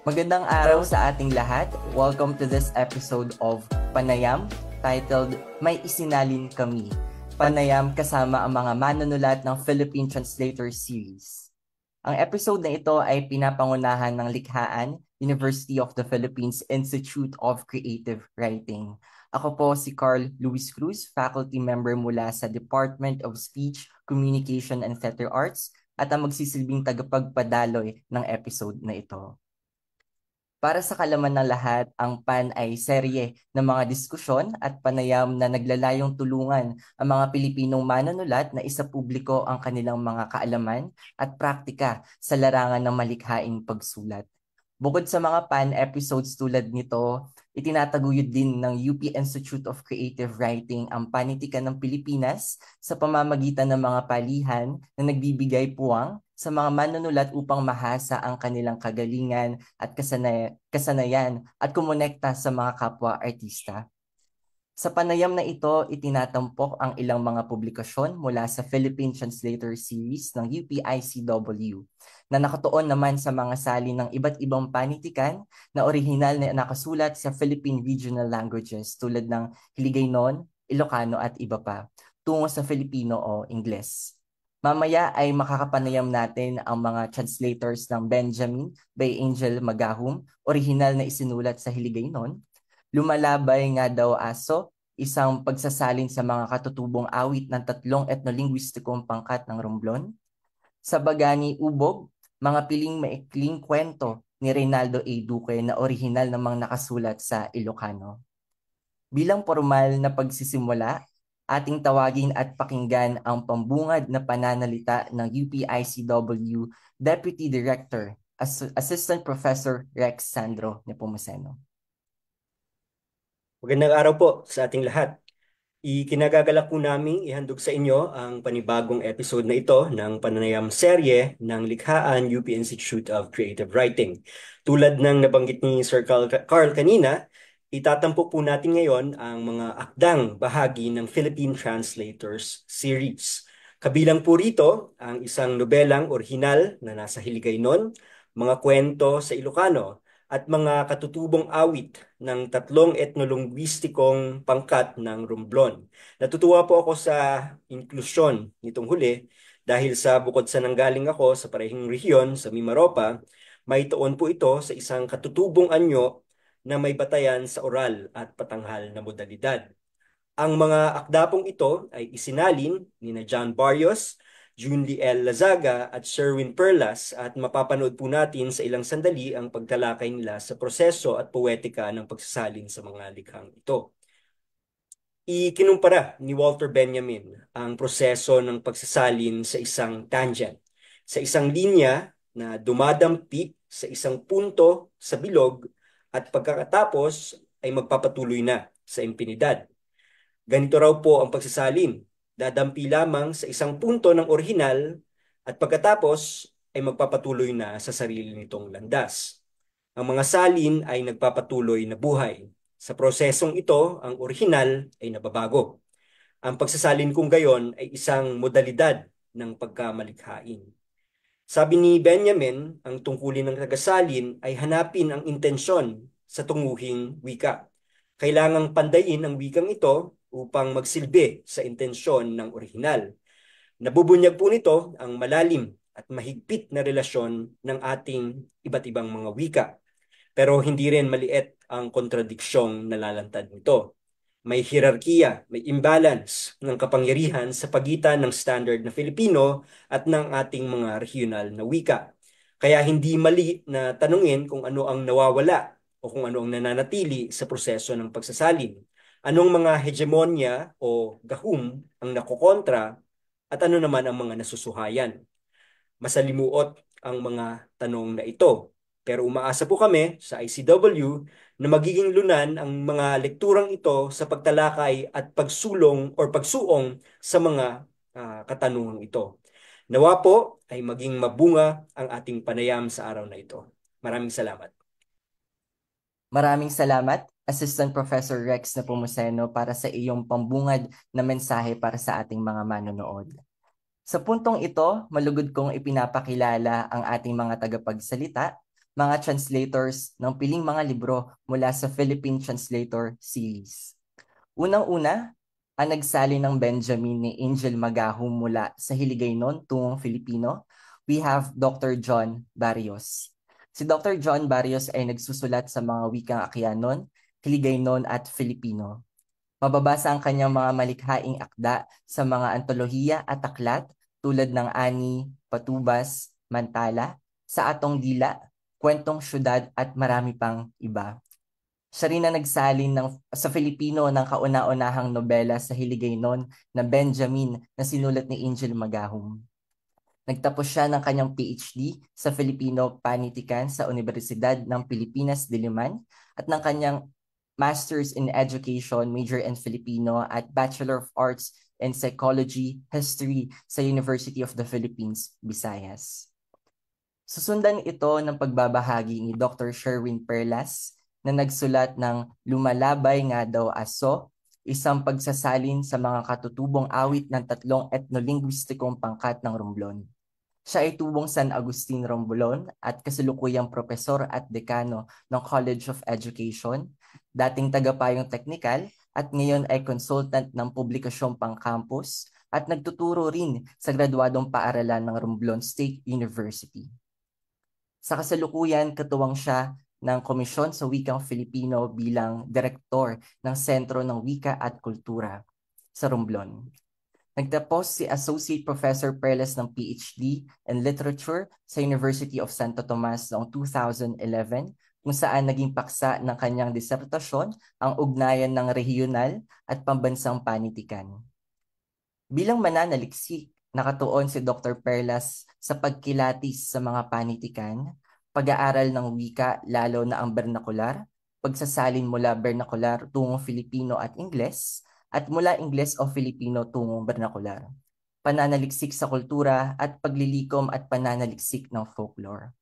Magandang araw sa ating lahat. Welcome to this episode of Panayam, titled May Isinalin Kami. Panayam kasama ang mga manunulat ng Philippine Translator Series. Ang episode na ito ay pinapangunahan ng Likhaan, University of the Philippines Institute of Creative Writing. Ako po si Carl Luis Cruz, faculty member mula sa Department of Speech, Communication and Theater Arts at ang magsisilbing tagapagpadaloy ng episode na ito. Para sa kalaman ng lahat, ang PAN ay serye ng mga diskusyon at panayam na naglalayong tulungan ang mga Pilipinong manunulat na isapubliko ang kanilang mga kaalaman at praktika sa larangan ng malikhaing pagsulat. Bukod sa mga PAN episodes tulad nito, itinataguyod din ng UP Institute of Creative Writing ang panitikan ng Pilipinas sa pamamagitan ng mga palihan na nagbibigay puwang sa mga manunulat upang mahasa ang kanilang kagalingan at kasanayan at kumonekta sa mga kapwa-artista. Sa panayam na ito, itinatampok ang ilang mga publikasyon mula sa Philippine Translator Series ng UPICW na nakatuon naman sa mga salin ng iba't ibang panitikan na orihinal na nakasulat sa Philippine Regional Languages tulad ng Hiligaynon, Ilocano at iba pa, tungo sa Filipino o Ingles. Mamaya ay makakapanayam natin ang mga translators ng Benjamin by Angel Magahum, orihinal na isinulat sa Hiligaynon, Lumalabay nga daw aso, isang pagsasalin sa mga katutubong awit ng tatlong etnolinguistikong pangkat ng Romblon. Sa Bagani Ubog, mga piling maikling kwento ni Reynaldo A. Duque na orihinal namang nakasulat sa Ilocano. Bilang formal na pagsisimula, ating tawagin at pakinggan ang pambungad na pananalita ng UPICW Deputy Director, Assistant Professor Rex Sandro Nepomuceno. Magandang araw po sa ating lahat. Ikinagagalak po namin ihandog sa inyo ang panibagong episode na ito ng pananayam serye ng Likhaan UP Institute of Creative Writing. Tulad ng nabanggit ni Sir Carl kanina, itatampok po natin ngayon ang mga akdang bahagi ng Philippine Translators Series. Kabilang po rito ang isang nobelang orihinal na nasa Hiligaynon, mga kwento sa Ilocano, at mga katutubong awit ng tatlong etnolongwistikong pangkat ng Romblon. Natutuwa po ako sa inklusyon nitong huli dahil sa bukod sa nanggaling ako sa parehong rehiyon sa Mimaropa, may tuon po ito sa isang katutubong anyo na may batayan sa oral at patanghal na modalidad. Ang mga akdapong ito ay isinalin ni John Barrios, Junlie L. Lazaga at Sherwin Perlas at mapapanood po natin sa ilang sandali ang pagtalakay nila sa proseso at poetika ng pagsasalin sa mga likhang ito. Ikinumpara ni Walter Benjamin ang proseso ng pagsasalin sa isang tangent, sa isang linya na dumadampik sa isang punto sa bilog at pagkatapos ay magpapatuloy na sa impinidad. Ganito raw po ang pagsasalin. Dadampi lamang sa isang punto ng orihinal at pagkatapos ay magpapatuloy na sa sarili nitong landas. Ang mga salin ay nagpapatuloy na buhay. Sa prosesong ito, ang orihinal ay nababago. Ang pagsasalin kung gayon ay isang modalidad ng pagkamalikhain. Sabi ni Benjamin, ang tungkulin ng tagasalin ay hanapin ang intensyon sa tunguhing wika. Kailangang pandayin ang wikang ito upang magsilbi sa intensyon ng orihinal. Nabubunyag po nito ang malalim at mahigpit na relasyon ng ating iba't ibang mga wika. Pero hindi rin maliit ang kontradiksyong nalalantad nito. May hierarkiya, may imbalance ng kapangyarihan sa pagitan ng standard na Filipino at ng ating mga regional na wika. Kaya hindi mali na tanungin kung ano ang nawawala o kung ano ang nananatili sa proseso ng pagsasalin. Anong mga hegemonya o gahum ang nakokontra at ano naman ang mga nasusuhayan. Masalimuot ang mga tanong na ito. Pero umaasa po kami sa ICW na magiging lunan ang mga lekturang ito sa pagtalakay at pagsulong o pagsuong sa mga katanungang ito. Nawa po ay maging mabunga ang ating panayam sa araw na ito. Maraming salamat. Maraming salamat, Assistant Professor Rex Nepomuceno, para sa iyong pambungad na mensahe para sa ating mga manonood. Sa puntong ito, malugod kong ipinapakilala ang ating mga tagapagsalita. mga translators ng piling mga libro mula sa Philippine Translator Series. Unang-una, ang nagsali ng Benjamin ni Angel Magahum mula sa Hiligaynon tungong Filipino, we have Dr. John Barrios. Si Dr. John Barrios ay nagsusulat sa mga wikang Akyanon, Hiligaynon at Filipino. Mababasa ang kanyang mga malikhaing akda sa mga antolohiya at aklat tulad ng Ani, Patubas, Mantala, Sa Atong Dila, Kwentong Syudad at marami pang iba. Siya rin na nagsalin sa Filipino ng kauna-unahang nobela sa Hiligaynon na Benjamin na sinulat ni Angel Magahum. Nagtapos siya ng kanyang PhD sa Filipino Panitikan sa Universidad ng Pilipinas, Diliman at ng kanyang Masters in Education, major in Filipino at Bachelor of Arts in Psychology, History sa University of the Philippines, Visayas. Susundan ito ng pagbabahagi ni Dr. Sherwin Perlas na nagsulat ng Lumalabay Nga Daw Aso, isang pagsasalin sa mga katutubong awit ng tatlong etnolinguistikong pangkat ng Romblon. Siya ay tubong San Agustin Romblon at kasalukuyang propesor at dekano ng College of Education, dating tagapayong teknikal at ngayon ay consultant ng publikasyong pang-campus at nagtuturo rin sa graduadong paaralan ng Romblon State University. Sa kasalukuyan, katuwang siya ng Komisyon sa Wikang Filipino bilang direktor ng Sentro ng Wika at Kultura sa Romblon. Nagtapos si Associate Professor Perles ng PhD in Literature sa University of Santo Tomas noong 2011 kung saan naging paksa ng kanyang disertasyon ang ugnayan ng regional at pambansang panitikan. Bilang mananaliksik, nakatuon si Dr. Perlas sa pagkilatis sa mga panitikan, pag-aaral ng wika lalo na ang bernakular, pagsasalin mula bernakular tungong Filipino at Ingles, at mula Ingles o Filipino tungong bernakular, pananaliksik sa kultura at paglilikom at pananaliksik ng folklore.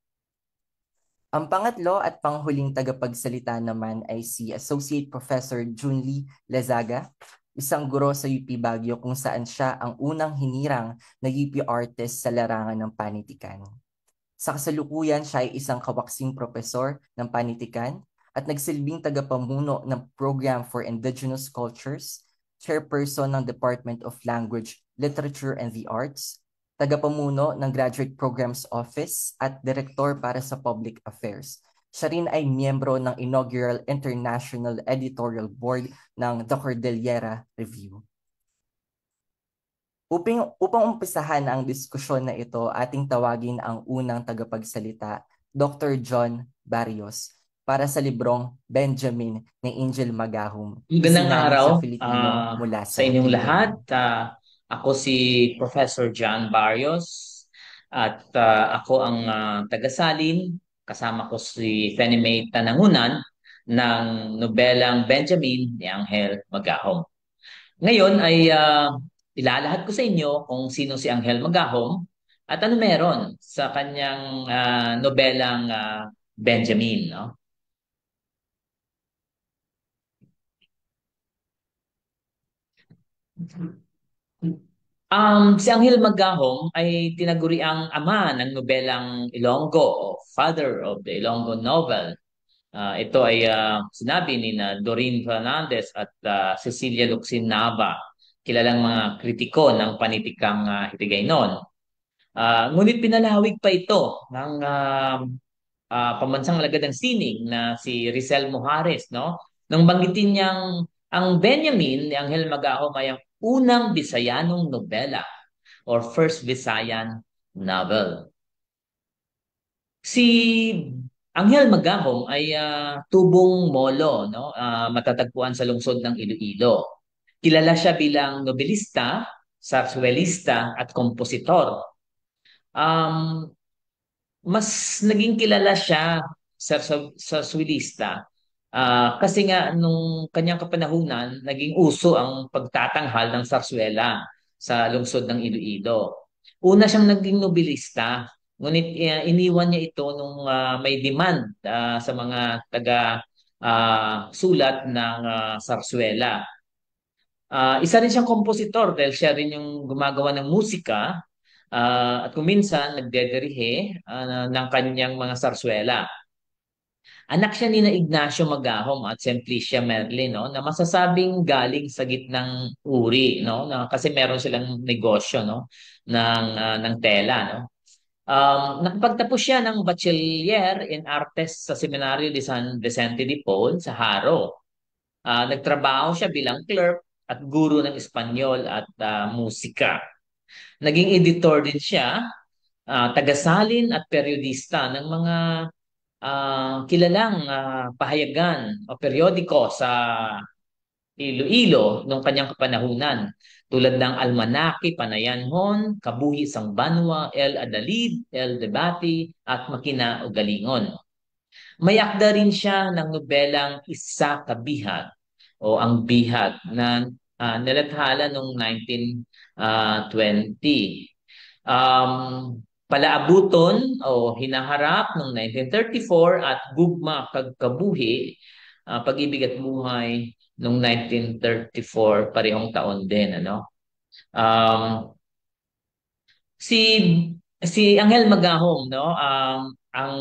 Ang pangatlo at panghuling tagapagsalita naman ay si Associate Professor Junly Lezaga, isang guro sa UP Baguio kung saan siya ang unang hinirang na UP artist sa larangan ng panitikan. Sa kasalukuyan, siya ay isang kawaksing propesor ng panitikan at nagsilbing tagapamuno ng Program for Indigenous Cultures, chairperson ng Department of Language, Literature and the Arts, tagapamuno ng Graduate Programs Office at direktor para sa Public Affairs. Siya rin ay miyembro ng inaugural International Editorial Board ng The Cordillera Review. Upang umpisahan ang diskusyon na ito, ating tawagin ang unang tagapagsalita, Dr. John Barrios, para sa librong Benjamin ni Angel Magahum. Magandang araw sa Filipino mula sa inyong Hiligaynon. lahat. Ako si Professor John Barrios at ako ang tagasalin. Kasama ko si Fenimay Tanangunan ng nobelang Benjamin ni Angel Magahom. Ngayon ay ilalahad ko sa inyo kung sino si Angel Magahom at ano meron sa kanyang nobelang Benjamin. No? Si Angel Magahom ay tinaguriang ama ng nobelang Ilonggo o father of the Ilonggo novel. Ito ay sinabi ni na Doreen Fernandez at Cecilia Luxin Nava, kilalang mga kritiko ng panitikang Hiligaynon. Ngunit pinalawig pa ito ng pambansang alagad ng sining na si Rizel Mujares, no? Nang banggitin niyang ang Benjamin ni Angel Magahom ay ang unang Bisayanong nobela or first Visayan novel. Si Angel Magahom ay tubong Molo, no? Matatagpuan sa lungsod ng Iloilo. Kilala siya bilang nobelista, sarsuelista at kompositor. Mas naging kilala siya sa Swilista kasi nga nung kanyang kapanahunan naging uso ang pagtatanghal ng sarswela sa lungsod ng Iloilo. Una siyang naging nobilista, ngunit iniwan niya ito nung may demand sa mga taga sulat ng sarswela. Isa rin siyang kompositor dahil siya rin yung gumagawa ng musika at kung minsan nagdedirihe ng kanyang mga sarswela. Anak siya ni na Ignacio Magahom at Simplicia Merlin, no, na masasabing galing sa gitnang uri, no, na kasi meron silang negosyo, no, ng tela, no. Nakapagtapos siya ng Bachelier in Artes sa Seminario de San Vicente de Paul sa Haro. Nagtrabaho siya bilang clerk at guro ng Espanyol at musika. Naging editor din siya, tagasalin at periodista ng mga kilalang pahayagan o periodiko sa Iloilo nung kanyang kapanahunan, tulad ng Almanaki, Panayanhon, Kabuhi Sang Banwa, El Adalid, El Debati at Makina Ugalingon. May akda rin siya ng nobelang Isa Kabihat o Ang Bihat na nilathala noong 1920. Palaabuton o Hinaharap noong 1934 at Gugma Kag Kabuhi, Pag-ibig at Buhay noong 1934, parehong taon din, ano. Um, si si Angel Magahom, no, ang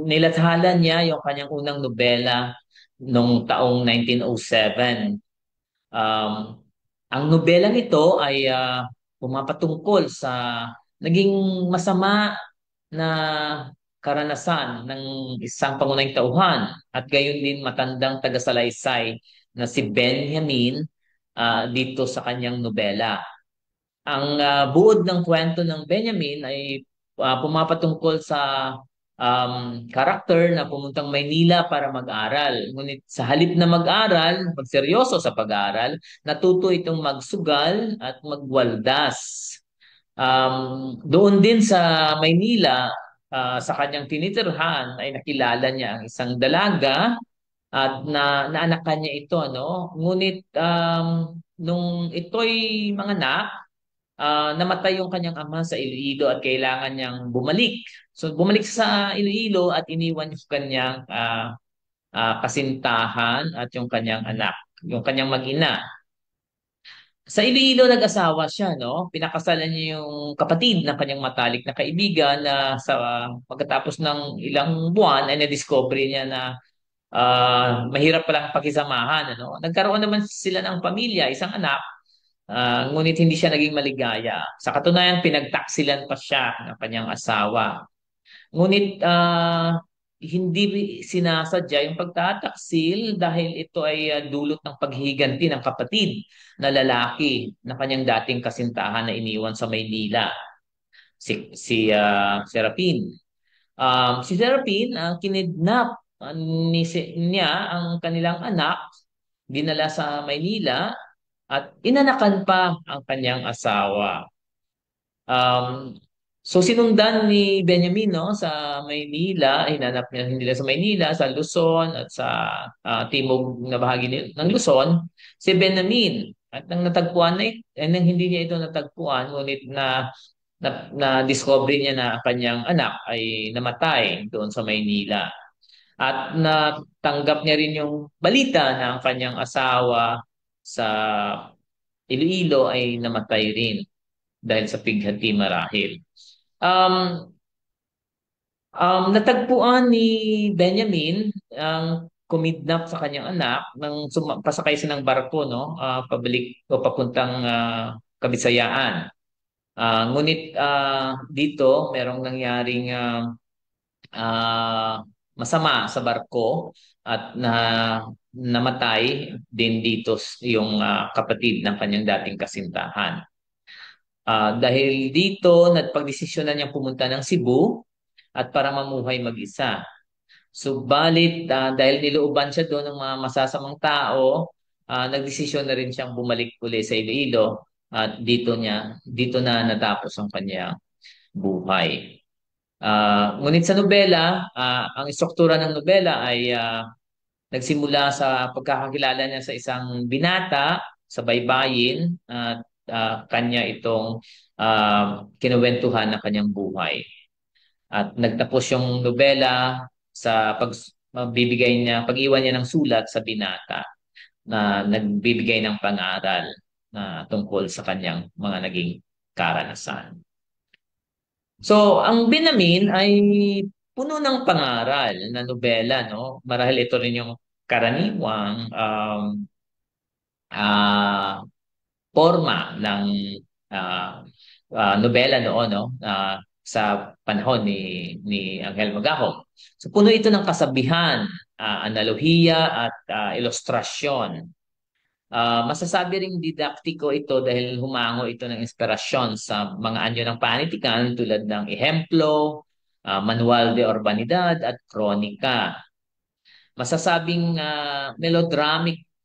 nilathala niya yung kanyang unang nobela noong taong 1907. Um, ang nobelang ito ay pumapatungkol sa naging masama na karanasan ng isang pangunahing tauhan at gayon din matandang tagasalaysay na si Benjamin dito sa kanyang nobela. Ang buod ng kwento ng Benjamin ay pumapatungkol sa karakter na pumuntang Maynila para mag-aral. Ngunit sa halip na mag-aral, magseryoso sa pag-aaral, natuto itong magsugal at magwaldas. Doon din sa Maynila, sa kanyang tinitirhan ay nakilala niya ang isang dalaga at naanakan niya ito, no? Ngunit nung ito'y manganak, namatay yung kanyang ama sa Iloilo at kailangan niyang bumalik. So bumalik sa Iloilo at iniwan yung kanyang kasintahan at yung kanyang anak, yung kanyang mag-ina. Sa Iloilo nag-asawa siya, no? Pinakasalan niya yung kapatid ng kanyang matalik na kaibigan na sa pagkatapos ng ilang buwan ay na-discover niya na mahirap palang pakisamahan, ano? Nagkaroon naman sila ng pamilya, isang anak, ngunit hindi siya naging maligaya. Sa katunayan, pinagtaksilan pa siya ng kanyang asawa. Ngunit hindi sinasadya yung pagtataksil dahil ito ay dulot ng paghihiganti ng kapatid na lalaki na kanyang dating kasintahan na iniwan sa Maynila, si Serapin. Si Serapin, kinidnap niya ang kanilang anak, dinala sa Maynila at inanakan pa ang kanyang asawa. Um, so sinundan ni Benjamin, no, sa Maynila, hinanap niya hindi lang sa Maynila, sa Luzon at sa timog na bahagi ng Luzon, si Benjamin. At nang natagpuan nang hindi niya ito natagpuan, ngunit na discover niya na ang kanyang anak ay namatay doon sa Maynila. At natanggap niya rin yung balita na ang kanyang asawa sa Iloilo ay namatay rin dahil sa pighati marahil. Um, Natagpuan ni Benjamin ang kumidnap sa kanyang anak nang pasakay siya ng barko, no, pabalik o papuntang Kabisayaan. Ngunit dito merong nangyaring masama sa barko at namatay din dito yung kapatid ng kanyang dating kasintahan. Dahil dito, nagpagdesisyonan niyang pumunta ng Cebu at para mamuhay mag-isa. Subalit, dahil nilooban siya doon ng mga masasamang tao, nagdesisyon na rin siyang bumalik uli sa Iloilo at dito na natapos ang kanyang buhay. Ngunit sa nobela, ang istruktura ng nobela ay nagsimula sa pagkakakilala niya sa isang binata sa baybayin at kanya itong kinuwentuhan ng kanyang buhay. At nagtapos yung nobela sa pag-iwan niya ng sulat sa binata na nagbibigay ng pang-aaral na tungkol sa kanyang mga naging karanasan. So, ang Binamin ay puno ng pangaral na nobela, no? Marahil ito rin yung karaniwang ah, forma ng ah, nobela noon, no? Sa panahon ni Angel Magahom. So puno ito ng kasabihan, analohiya at ilustrasyon. Masasabi ring didaktiko ito dahil humango ito ng inspirasyon sa mga anyo ng panitikan tulad ng ehemplo, manual de urbanidad at kronika. Masasabing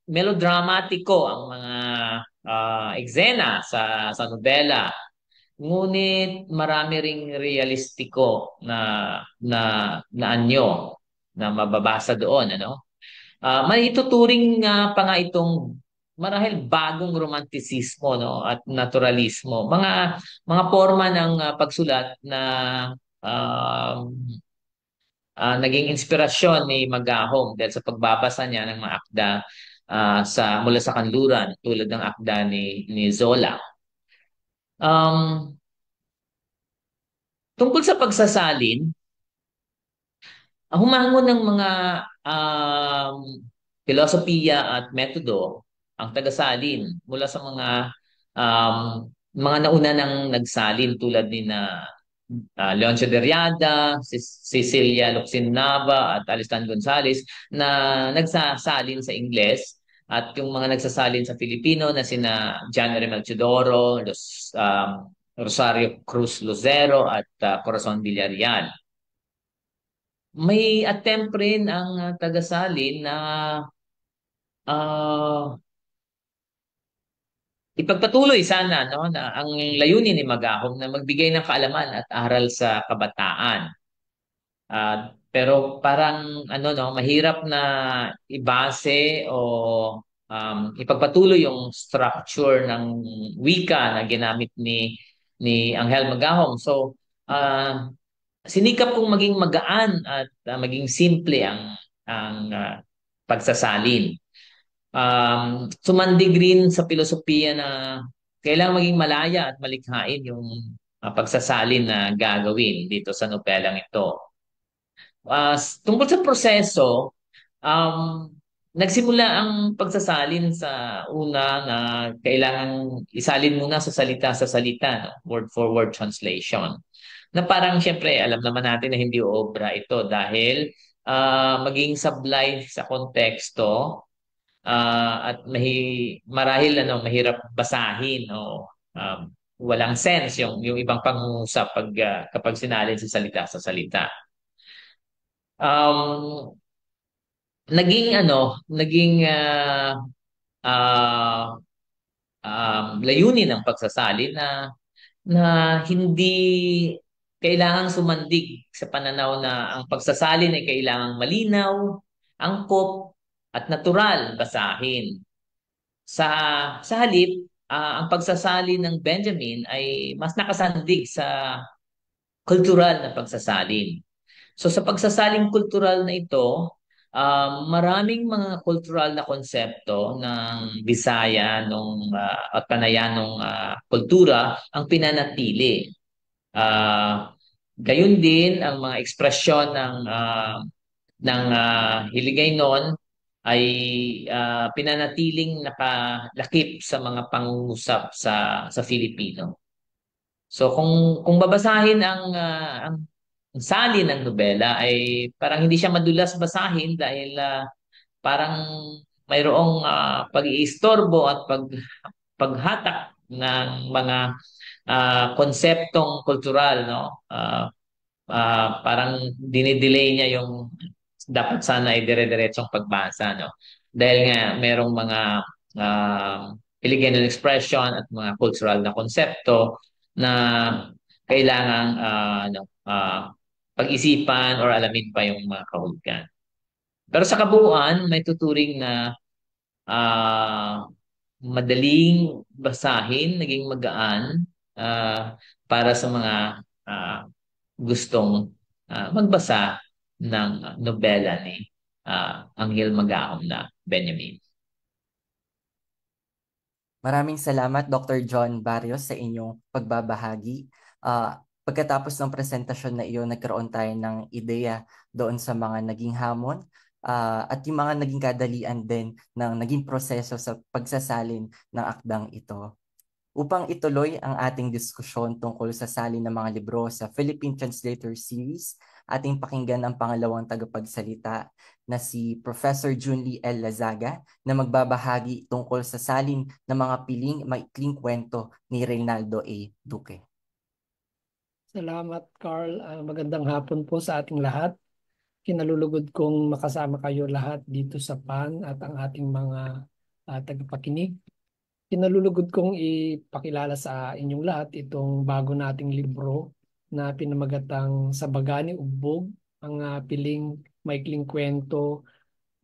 melodramatiko ang mga eksena sa nobela. Ngunit marami ring realistiko na na anyo na mababasa doon, ano? May ituturing pa nga itong marahil bagong romantisismo, no, at naturalismo. Mga forma ng pagsulat na um, naging inspirasyon ni Magahong dahil sa pagbabasa niya ng mga akda mula sa kanluran tulad ng akda ni Zola. Um, Tungkol sa pagsasalin, humango ng mga um, filosofiya at metodo ang tagasalin mula sa um, mga nauna nang nagsalin tulad ni na Leoncio Derrida, Cecilia Locsin Nava at Alistan Gonzales na nagsasalin sa Ingles at yung mga nagsasalin sa Filipino na sina John R. Melchidoro, Rosario Cruz Lucero at Corazon Villarreal. May attempt rin ang tagasalin na ah, ipagpatuloy sana, no, na ang layunin ni Magahong na magbigay ng kaalaman at aral sa kabataan. Pero parang ano, no, mahirap na ibase o ipagpatuloy yung structure ng wika na ginamit ni Angel Magahong. So sinikap kong maging magaan at maging simple ang pagsasalin. Sumandig rin sa filosofiya na kailangan maging malaya at malikhain yung pagsasalin na gagawin dito sa nobelang ito. Tungkol sa proseso, um, nagsimula ang pagsasalin sa una na kailangan isalin muna sa salita, no? Word for word translation. Na parang siyempre alam naman natin na hindi obra ito dahil maging sablay sa konteksto at marahil mahirap basahin o walang sense yung ibang pangungusap kapag sinalin sa salita. Um, naging uh, layunin ng pagsasali na hindi kailangang sumandig sa pananaw na ang pagsasalin ay kailangang malinaw, angkop, at natural basahin. Sa halip, ang pagsasali ng Benjamin ay mas nakasandig sa kultural na pagsasalin. So sa pagsasaling kultural na ito, maraming mga kultural na konsepto ng Bisaya at Panayan ng kultura ang pinanatili. Gayon din ang mga ekspresyon ng Hiligaynon ay pinanatiling nakalakip sa mga pangungusap sa Filipino. So kung babasahin ang sali ng nobela ay parang hindi siya madulas basahin dahil parang mayroong pag-iistorbo at paghatak ng mga konseptong kultural, no? Parang dinidelay niya yung dapat sana ay dire-diretsong pagbasa, no? Dahil nga merong mga Filipino expression at mga cultural na konsepto na kailangang pag-isipan or alamin pa yung mga kahulugan. Pero sa kabuuan, may tuturing na madaling basahin, naging magaan para sa mga gustong magbasa ng nobela ni Angel Magahom na Benjamin. Maraming salamat, Dr. John Barrios, sa inyong pagbabahagi. Pagkatapos ng presentasyon na iyon, nagkaroon tayo ng ideya doon sa mga naging hamon at yung mga naging kadalian din ng naging proseso sa pagsasalin ng akdang ito. Upang ituloy ang ating diskusyon tungkol sa salin ng mga libro sa Philippine Translator Series, ating pakinggan ang pangalawang tagapagsalita na si Professor Junlie L. Lazaga na magbabahagi tungkol sa salin ng mga piling maikling kwento ni Reynaldo A. Duque. Salamat, Carl. Magandang hapon po sa ating lahat. Kinalulugod kong makasama kayo lahat dito sa PAN at ang ating mga tagapakinig. Kinalulugod kong ipakilala sa inyong lahat itong bago nating libro na pinamagatang Sa Baga ni Ugbog, ang piling maikling kwento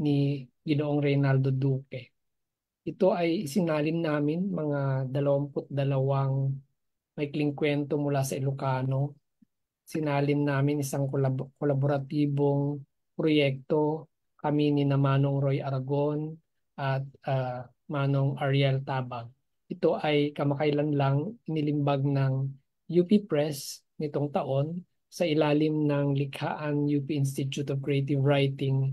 ni Ginoong Reynaldo Duque. Ito ay isinalin namin mga 22 maikling kwento mula sa Ilocano. Sinalin namin isang kolaboratibong proyekto kami ni Manong Roy Aragon at Manong Ariel Tabag. Ito ay kamakailan lang inilimbag ng UP Press nitong taon sa ilalim ng likhaan UP Institute of Creative Writing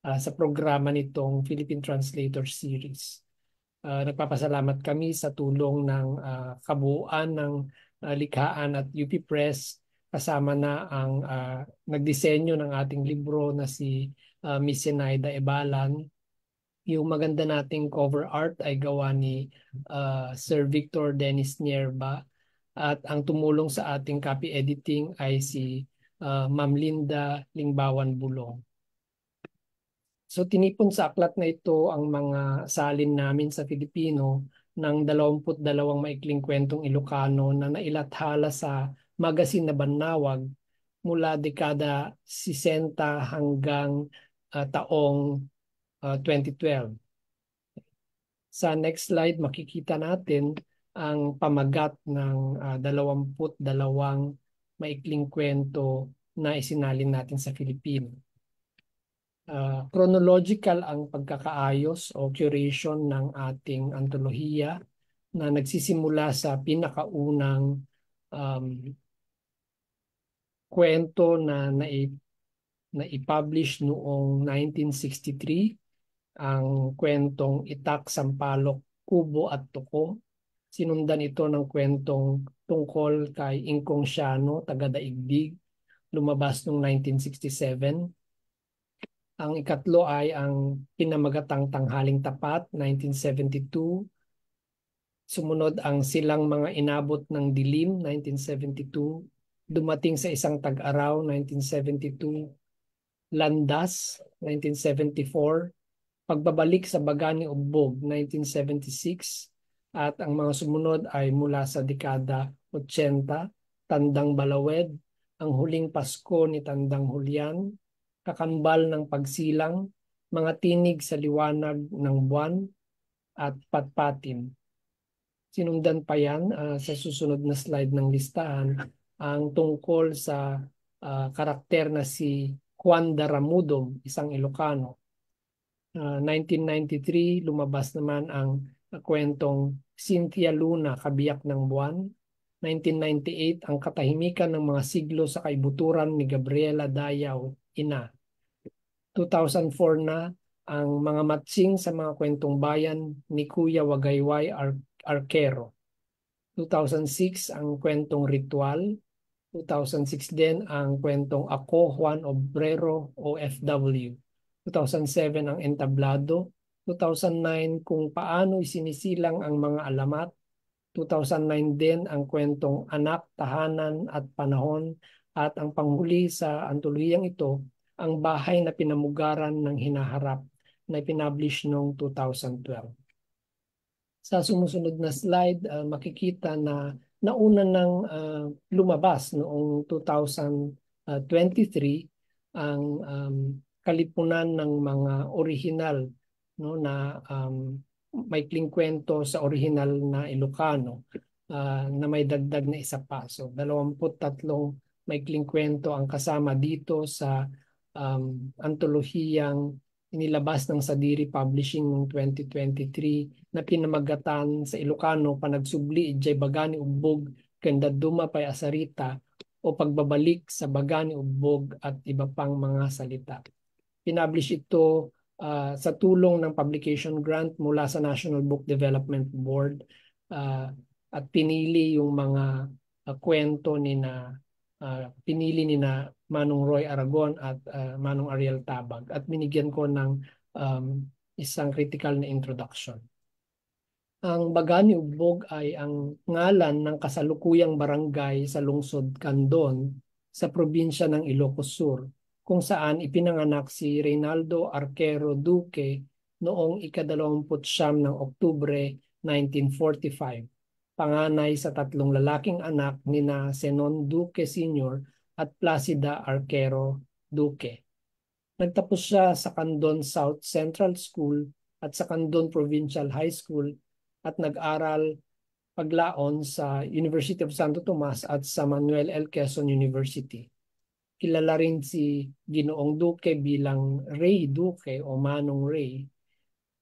sa programa nitong Philippine Translator Series. Nagpapasalamat kami sa tulong ng kabuuan ng likhaan at UP Press, kasama na ang nagdisenyo ng ating libro na si Miss Zenaida Ebalan. Yung maganda nating cover art ay gawa ni Sir Victor Dennis Nierba, at ang tumulong sa ating copy editing ay si Ma'am Linda Lingbawan Bulong. So tinipon sa aklat na ito ang mga salin namin sa Filipino ng 22 maikling kwentong Ilocano na nailathala sa magazine na Banawag mula dekada 60 hanggang taong 2012. Sa next slide, makikita natin ang pamagat ng 22 maikling kwento na isinalin natin sa Filipino. Chronological ang pagkakaayos o curation ng ating antolohiya na nagsisimula sa pinakaunang kwento na i-publish noong 1963, ang kwentong Itak, Sampalok, Kubo at Tuko. Sinundan ito ng kwentong tungkol kay Ingkong Siano, taga-Daigdig, lumabas noong 1967. Ang ikatlo ay ang pinamagatang Tanghaling Tapat, 1972. Sumunod ang Silang Mga Inabot ng Dilim, 1972. Dumating sa Isang Tag-araw, 1972. Landas, 1974. Pagbabalik sa Baga ni Ugbog, 1976. At ang mga sumunod ay mula sa dekada 80, Tandang Balawed, Ang Huling Pasko ni Tandang Hulyan, Kakambal ng Pagsilang, Mga Tinig sa Liwanag ng Buwan, at Patpatin. Sinundan pa yan sa susunod na slide ng listahan ang tungkol sa karakter na si Juan Daramudong, isang Ilocano. 1993, lumabas naman ang kwentong Cynthia Luna, Kabiyak ng Buwan. 1998, Ang Katahimikan ng Mga Siglo sa Kaibuturan ni Gabriela Dayaw, Ina. 2004 na ang Mga Matsing sa Mga Kwentong Bayan ni Kuya Wagayway Arquero. 2006 ang kwentong Ritual. 2006 din ang kwentong Ako, Juan Obrero, OFW. 2007 ang Entablado. 2009 Kung Paano Isinisilang ang Mga Alamat. 2009 din ang kwentong Anak, Tahanan at Panahon. At ang panghuli sa antologiyang ito, Ang Bahay na Pinamugaran ng Hinaharap, na ipinablish noong 2012. Sa sumusunod na slide, makikita na nauna nang lumabas noong 2023 ang kalipunan ng mga orihinal, no, na maikling kwento sa orihinal na Ilocano na may dagdag na isa pa. So 23 maikling kwento ang kasama dito sa antolohiyang inilabas ng Sadiri Publishing noong 2023 na pinamagatan sa Ilocano, Panagsubli, Ijay Bagani Ugbog, Kanda Duma Pay Asarita, o pagbabalik sa Bagani Ugbog at iba pang mga salita. Pinablish ito sa tulong ng publication grant mula sa National Book Development Board at pinili yung mga kwento pinili ni na Manong Roy Aragon at Manong Ariel Tabag at binigyan ko ng isang critical na introduction. Ang Bagani Ugbog ay ang ngalan ng kasalukuyang barangay sa lungsod Candon sa probinsya ng Ilocos Sur, kung saan ipinanganak si Reynaldo Arquero Duque noong ika-29 ng Oktubre 1945. Panganay sa 3 lalaking anak nina Zenon Duque Sr. at Placida Arquero Duque. Nagtapos siya sa Candon South Central School at sa Candon Provincial High School at nag-aral paglaon sa University of Santo Tomas at sa Manuel L. Quezon University. Kilala rin si Ginoong Duque bilang Ray Duque o Manong Ray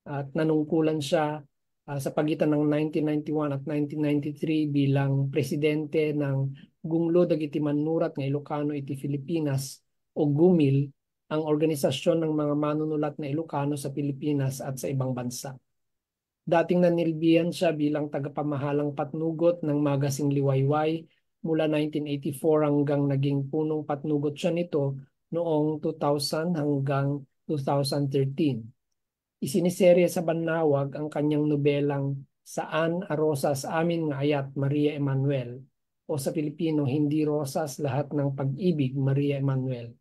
at nanungkulan siya sa pagitan ng 1991 at 1993 bilang presidente ng Gunglo Dagiti Manunurat nga Ilocano iti Filipinas o GUMIL, ang organisasyon ng mga manunulat na Ilocano sa Pilipinas at sa ibang bansa. Dating nanilbihan siya bilang tagapamahalang patnugot ng Magasing Liwayway mula 1984 hanggang naging punong patnugot siya nito noong 2000 hanggang 2013. Isiniserye sa Banawag ang kanyang nobelang Saan a Rosas Amin nga Ayat Maria Emanuel o sa Pilipino Hindi Rosas Lahat ng Pag-ibig Maria Emanuel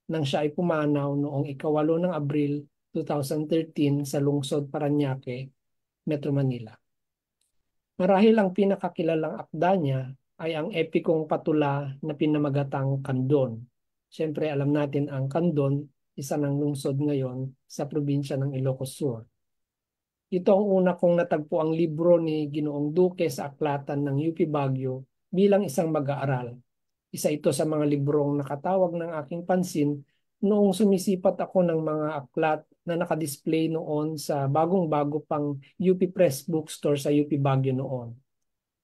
nang siya ay pumanaw noong ika-8 ng Abril 2013 sa lungsod Parañaque, Metro Manila. Marahil ang pinakakilalang akda niya ay ang epikong patula na pinamagatang Candon. Siyempre alam natin ang Candon, isa ng lungsod ngayon sa probinsya ng Ilocos Sur. Ito ang una kong natagpo ang libro ni Ginoong Duque sa aklatan ng UP Baguio bilang isang mag-aaral. Isa ito sa mga librong nakatawag ng aking pansin noong sumisipat ako ng mga aklat na nakadisplay noon sa bagong-bago pang UP Press Bookstore sa UP Baguio noon.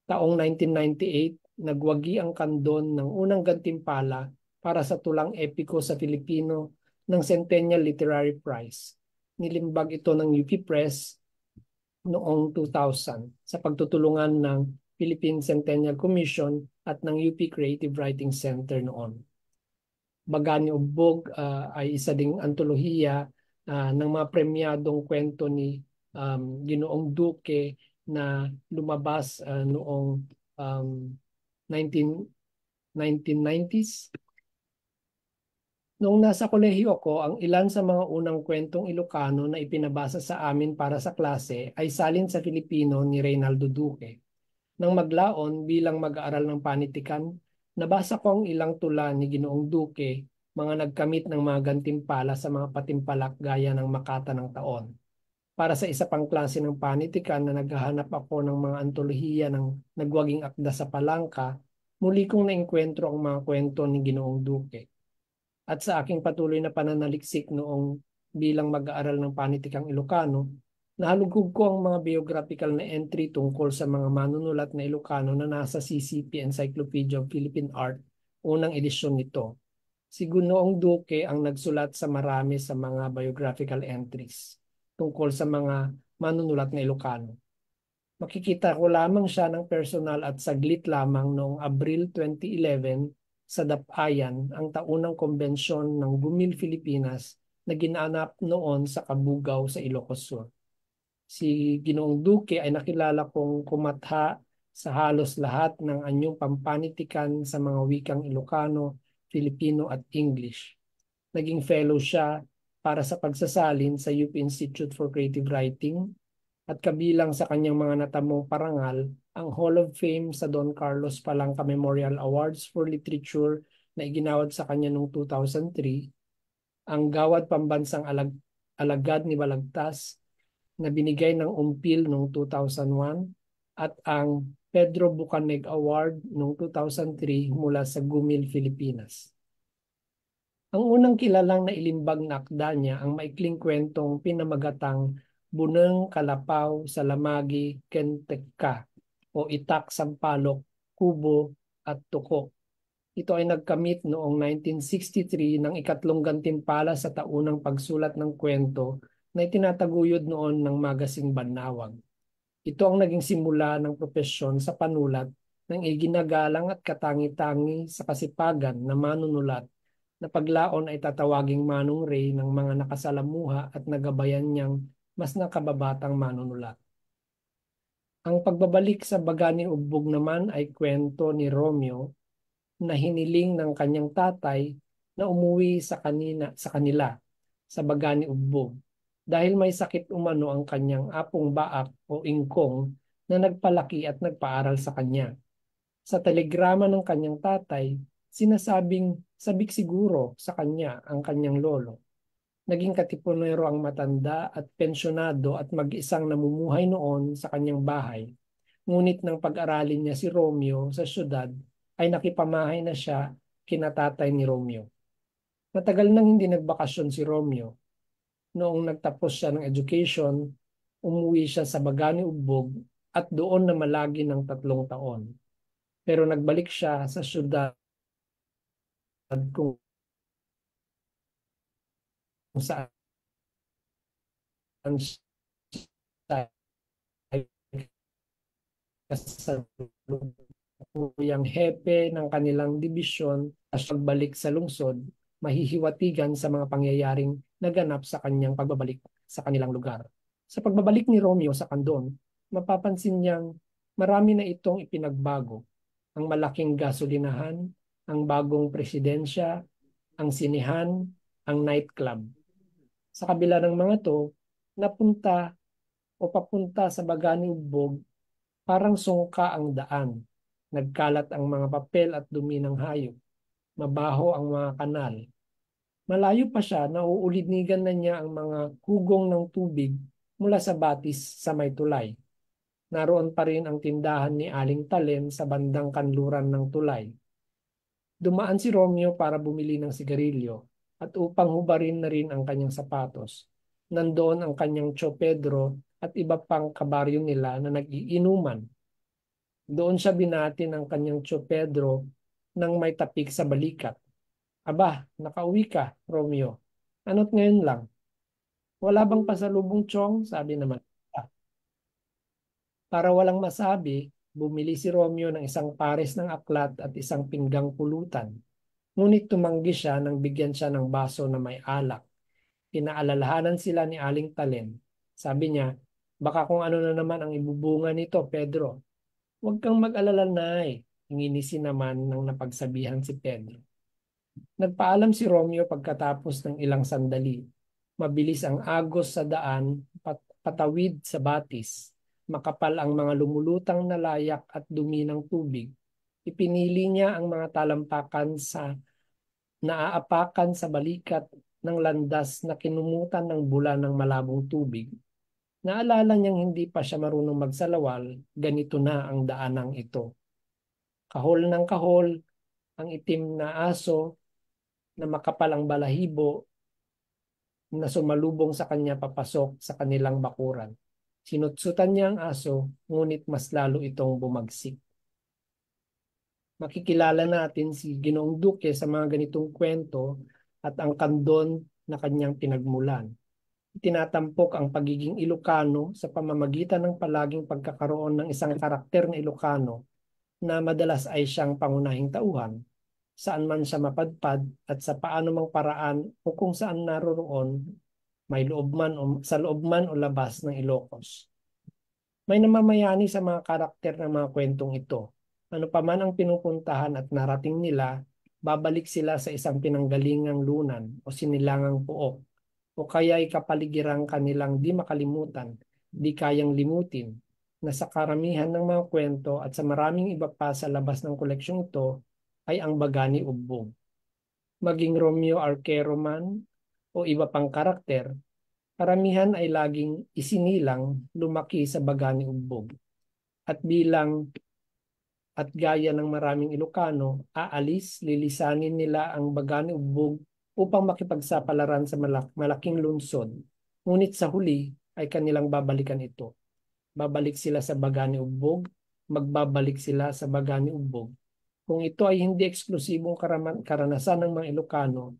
Taong 1998, nagwagi ang Candon ng unang gantimpala para sa tulang epiko sa Filipino ng Centennial Literary Prize. Nilimbag ito ng UP Press noong 2000 sa pagtutulungan ng Philippine Centennial Commission at ng UP Creative Writing Center noon. Bagani Ugbog ay isa ding antolohiya ng mga premyadong kwento ni Ginoong Duque na lumabas noong 1990s. Noong nasa kolehiyo ko, ang ilan sa mga unang kwentong Ilocano na ipinabasa sa amin para sa klase ay salin sa Filipino ni Reynaldo Duque. Nang maglaon bilang mag-aaral ng panitikan, nabasa ko ang ilang tula ni Ginoong Duque, mga nagkamit ng mga gantimpala sa mga patimpalak gaya ng Makata ng Taon. Para sa isa pang klase ng panitikan na naghahanap ako ng mga antolohiya ng nagwaging akda sa palangka, muli kong naengkwentro ang mga kwento ni Ginoong Duque. At sa aking patuloy na pananaliksik noong bilang mag-aaral ng panitikang Ilocano, nahalugog ko ang mga biographical na entry tungkol sa mga manunulat na Ilocano na nasa CCP Encyclopedia of Philippine Art, unang edisyon nito. Si Ginoong Duque ang nagsulat sa marami sa mga biographical entries tungkol sa mga manunulat na Ilocano. Makikita ko lamang siya ng personal at saglit lamang noong Abril 2011 sa Dapayan, ang taunang konbensyon ng GUMIL Pilipinas na ginanap noon sa Kabugaw sa Ilocos Sur. Si Ginoong Duque ay nakilala kong kumatha sa halos lahat ng anyong pampanitikan sa mga wikang Ilocano, Filipino at English. Naging fellow siya para sa pagsasalin sa UP Institute for Creative Writing at kabilang sa kanyang mga natamong parangal ang Hall of Fame sa Don Carlos Palanca Memorial Awards for Literature na iginawad sa kanya noong 2003, ang Gawad Pambansang Alagad ni Balagtas na binigay ng Umpil noong 2001 at ang Pedro Bucaneg Award noong 2003 mula sa GUMIL Pilipinas. Ang unang kilalang na ilimbag na akda niya ang maikling kwentong pinamagatang Buneng Kalapaw sa Lamagi Kentekka o Itak, Sampalok, Kubo at Tuko. Ito ay nagkamit noong 1963 ng ikatlong gantimpala sa taunang pagsulat ng kwento na itinataguyod noon ng Magasing Banawag. Ito ang naging simula ng propesyon sa panulat ng iginagalang at katangi-tangi sa kasipagan na manunulat na paglaon ay tatawaging Manong Ray ng mga nakasalamuha at nagabayan niyang mas nakababatang manunulat. Ang pagbabalik sa Bagani Ugbog naman ay kwento ni Romeo na hiniling ng kanyang tatay na umuwi sa kanila sa Bagani Ugbog dahil may sakit umano ang kanyang apong baak o ingkong na nagpalaki at nagpaaral sa kanya. Sa telegrama ng kanyang tatay, sinasabing sabik siguro sa kanya ang kanyang lolo. Naging katipunero ang matanda at pensyonado at mag-isang namumuhay noon sa kanyang bahay. Ngunit nang pag-aralin niya si Romeo sa syudad, ay nakipamahay na siya kina tatay ni Romeo. Matagal nang hindi nagbakasyon si Romeo. Noong nagtapos siya ng education, umuwi siya sa Bagani Ugbog at doon na malagi ng 3 taon. Pero nagbalik siya sa syudad kung saan siya kasalukuyang hepe ng kanilang dibisyon at pagbalik sa lungsod, mahihiwatigan sa mga pangyayaring naganap sa kanyang pagbabalik sa kanilang lugar. Sa pagbabalik ni Romeo sa Kandon, mapapansin niyang marami na itong ipinagbago. Ang malaking gasolinahan, ang bagong presidensya, ang sinihan, ang nightclub. Sa kabila ng mga to, napunta o papunta sa Bagani Ugbog, parang sungka ang daan. Nagkalat ang mga papel at dumi ng hayop. Mabaho ang mga kanal. Malayo pa siya, nauulidnigan na niya ang mga hugong ng tubig mula sa batis sa may tulay. Naroon pa rin ang tindahan ni Aling Talen sa bandang kanluran ng tulay. Dumaan si Romeo para bumili ng sigarilyo at upang hubarin na rin ang kanyang sapatos. Nandoon ang kanyang Tio Pedro at iba pang kabaryo nila na nag-iinuman. Doon siya binati ng kanyang Tio Pedro nang may tapik sa balikat. Aba, nakauwi ka, Romeo. Ano't ngayon lang? Wala bang pasalubong, Chong? Sabi naman. Para walang masabi, bumili si Romeo ng isang pares ng aklat at isang pinggang pulutan. Ngunit tumanggi siya nang bigyan siya ng baso na may alak. Pinaalalahanan sila ni Aling Talen. Sabi niya, baka kung ano na naman ang ibubunga nito, Pedro. Huwag kang mag-alala, Nay. Inginisi naman ng napagsabihan si Pedro. Nagpaalam si Romeo pagkatapos ng ilang sandali. Mabilis ang agos sa daan, patawid sa batis. Makapal ang mga lumulutang na layak at dumi ng tubig. Ipinili niya ang mga talampakan sa naaapakan sa balikat ng landas na kinumutan ng bulan ng malabong tubig. Naalala niyang hindi pa siya marunong magsalawal, ganito na ang daanang ito. Kahol ng kahol, ang itim na aso na makapal ang balahibo na sumalubong sa kanya papasok sa kanilang bakuran. Sinutsutan niya ang aso, ngunit mas lalo itong bumagsik. Makikilala natin si Ginoong Duque sa mga ganitong kwento at ang Kandon na kanyang pinagmulan. Tinatampok ang pagiging Ilocano sa pamamagitan ng palaging pagkakaroon ng isang karakter na Ilocano na madalas ay siyang pangunahing tauhan, saan man siya mapadpad at sa paano mang paraan o kung saan naroroon, may loob man o sa loob man o labas ng Ilocos. May namamayani sa mga karakter ng mga kwentong ito. Ano pa man ang pinupuntahan at narating nila, babalik sila sa isang pinanggalingang lunan o sinilangang puok o kaya'y kapaligirang kanilang di makalimutan, di kayang limutin, na sa karamihan ng mga kwento at sa maraming iba pa sa labas ng koleksyong ito ay ang Bagani Ugbog. Maging Romeo Arquero man o iba pang karakter, karamihan ay laging isinilang lumaki sa Bagani Ugbog. At gaya ng maraming Ilocano, lilisanin nila ang Bagani Ugbog upang makipagsapalaran sa malaking lungsod. Ngunit sa huli ay kanilang babalikan ito. Babalik sila sa Bagani Ugbog, magbabalik sila sa Bagani Ugbog. Kung ito ay hindi eksklusibong karanasan ng mga Ilocano,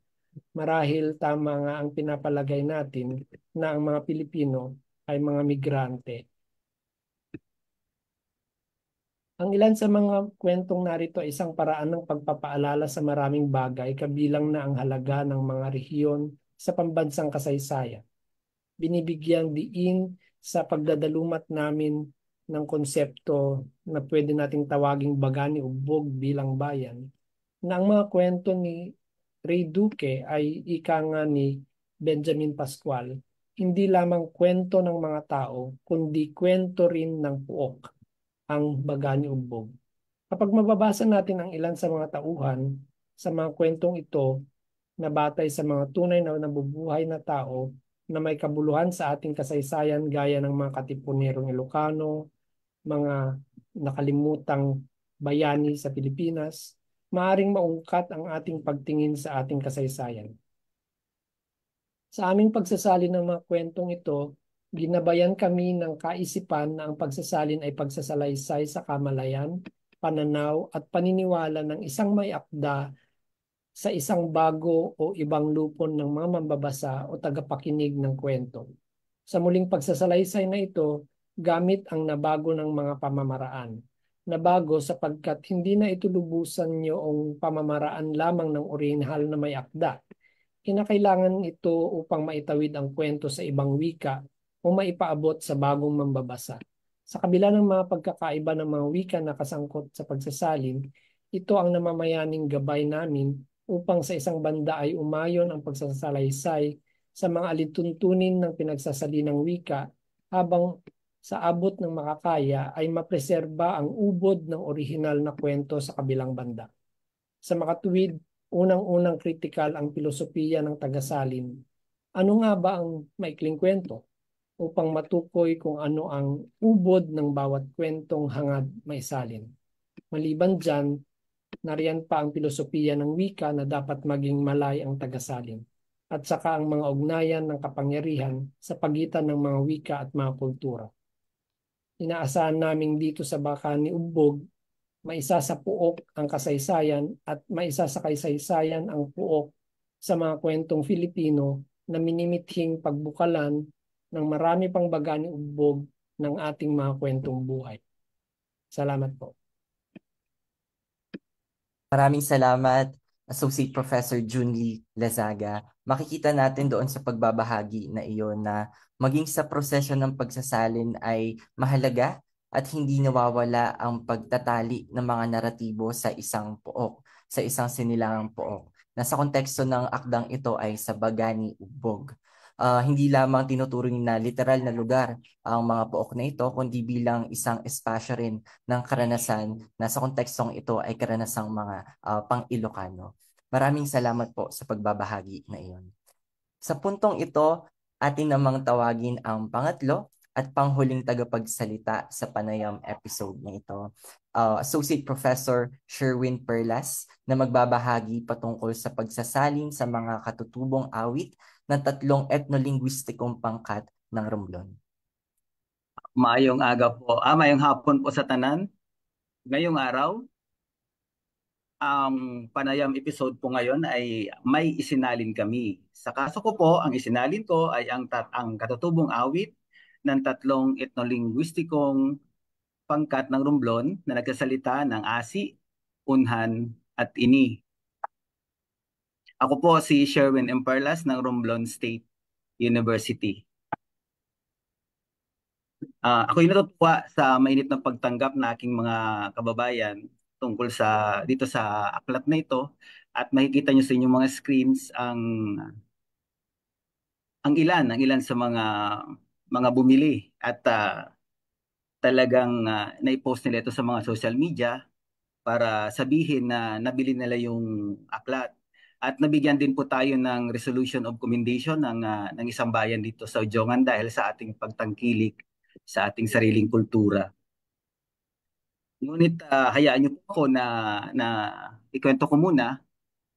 marahil tama nga ang pinapalagay natin na ang mga Pilipino ay mga migrante. Ang ilan sa mga kwentong narito ay isang paraan ng pagpapaalala sa maraming bagay kabilang na ang halaga ng mga rehiyon sa pambansang kasaysayan. Binibigyang diin sa pagdadalumat namin ng konsepto na pwede nating tawaging Bagani Ugbog bilang bayan, na ang mga kwento ni Ray Duque ay ika nga ni Benjamin Pascual, hindi lamang kwento ng mga tao, kundi kwento rin ng puok, ang Bagani Ugbog. Kapag mababasa natin ang ilan sa mga tauhan sa mga kwentong ito na batay sa mga tunay na nabubuhay na tao na may kabuluhan sa ating kasaysayan gaya ng mga katipunerong Ilocano, mga nakalimutang bayani sa Pilipinas, maaring maungkat ang ating pagtingin sa ating kasaysayan. Sa aming pagsasalin ng mga kwentong ito, ginabayan kami ng kaisipan na ang pagsasalin ay pagsasalaysay sa kamalayan, pananaw at paniniwala ng isang may akda sa isang bago o ibang lupon ng mga mambabasa o tagapakinig ng kwento. Sa muling pagsasalaysay na ito, gamit ang nabago ng mga pamamaraan. Nabago sapagkat hindi na ito lubusan yung pamamaraan lamang ng orihinal na may akda. Kinakailangan ito upang maitawid ang kwento sa ibang wika o maipaabot sa bagong mambabasa. Sa kabila ng mga pagkakaiba ng mga wika na kasangkot sa pagsasalin, ito ang namamayaning gabay namin upang sa isang banda ay umayon ang pagsasalaysay sa mga alituntunin ng pinagsasalinang wika habang sa abot ng makakaya ay mapreserba ang ubod ng orihinal na kwento sa kabilang banda. Sa makatuwid, unang-unang kritikal ang filosofiya ng tagasalin. Ano nga ba ang maikling kwento? Upang matukoy kung ano ang ubod ng bawat kwentong hangad maisalin. Maliban dyan, nariyan pa ang filosofiya ng wika na dapat maging malay ang tagasalin at saka ang mga ugnayan ng kapangyarihan sa pagitan ng mga wika at mga kultura. Inaasahan namin dito sa Bagani Ugbog, maisa sa puok ang kasaysayan at maisa sa kasaysayan ang puok sa mga kwentong Filipino na minimithing pagbukalan ng marami pang Bagani Ugbog ng ating mga kwentong buhay. Salamat po. Maraming salamat, Associate Professor Junlie Lazaga. Makikita natin doon sa pagbabahagi na iyon na maging sa proseso ng pagsasalin ay mahalaga at hindi nawawala ang pagtatali ng mga naratibo sa isang pook, sa isang sinilangang pook. Nasa konteksto ng akdang ito ay sa Bagani Ugbog. Hindi lamang tinuturing na literal na lugar ang mga pook na ito, kundi bilang isang espasyo rin ng karanasan na sa kontekstong ito ay karanasang mga pang-Ilocano. Maraming salamat po sa pagbabahagi na iyon. Sa puntong ito, atin namang tawagin ang pangatlo at panghuling tagapagsalita sa panayam episode na ito. Associate Professor Sherwin Perlas na magbabahagi patungkol sa pagsasalin sa mga katutubong awit ng tatlong etnolinguistikong pangkat ng Romblon. Maayong aga po. Maayong hapon po sa tanan. Ngayong araw, ang panayam episode po ngayon ay may isinalin kami. Sa kaso ko po, ang isinalin ko ay ang katutubong awit ng tatlong etnolinguistikong pangkat ng Romblon na nagsasalita ng Asi, Unhan at Ini. Ako po si Sherwin M. Perlas ng Romblon State University. Ako'y natutuwa sa mainit na pagtanggap na aking mga kababayan tungkol dito sa aklat na ito at makikita nyo sa inyong mga screens ang ilan sa mga bumili at talagang naipost nila ito sa mga social media para sabihin na nabili nila yung aklat. At nabigyan din po tayo ng resolution of commendation ng isang bayan dito sa Ujongan dahil sa ating pagtangkilik sa ating sariling kultura. Ngunit hayaan niyo po ako na ikwento ko muna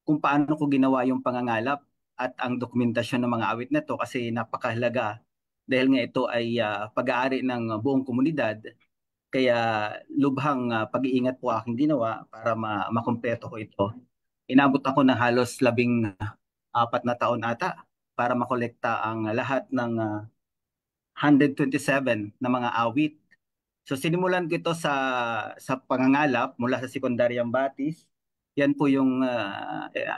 kung paano ko ginawa yung pangangalap at ang dokumentasyon ng mga awit na ito kasi napakahalaga dahil nga ito ay pag-aari ng buong komunidad. Kaya lubhang pag-iingat po aking ginawa para makumpleto ko ito. Inabot ako ng halos 14 na taon ata para makolekta ang lahat ng 127 na mga awit. So sinimulan ko ito sa pangangalap mula sa sekundaryang Batis. Yan po yung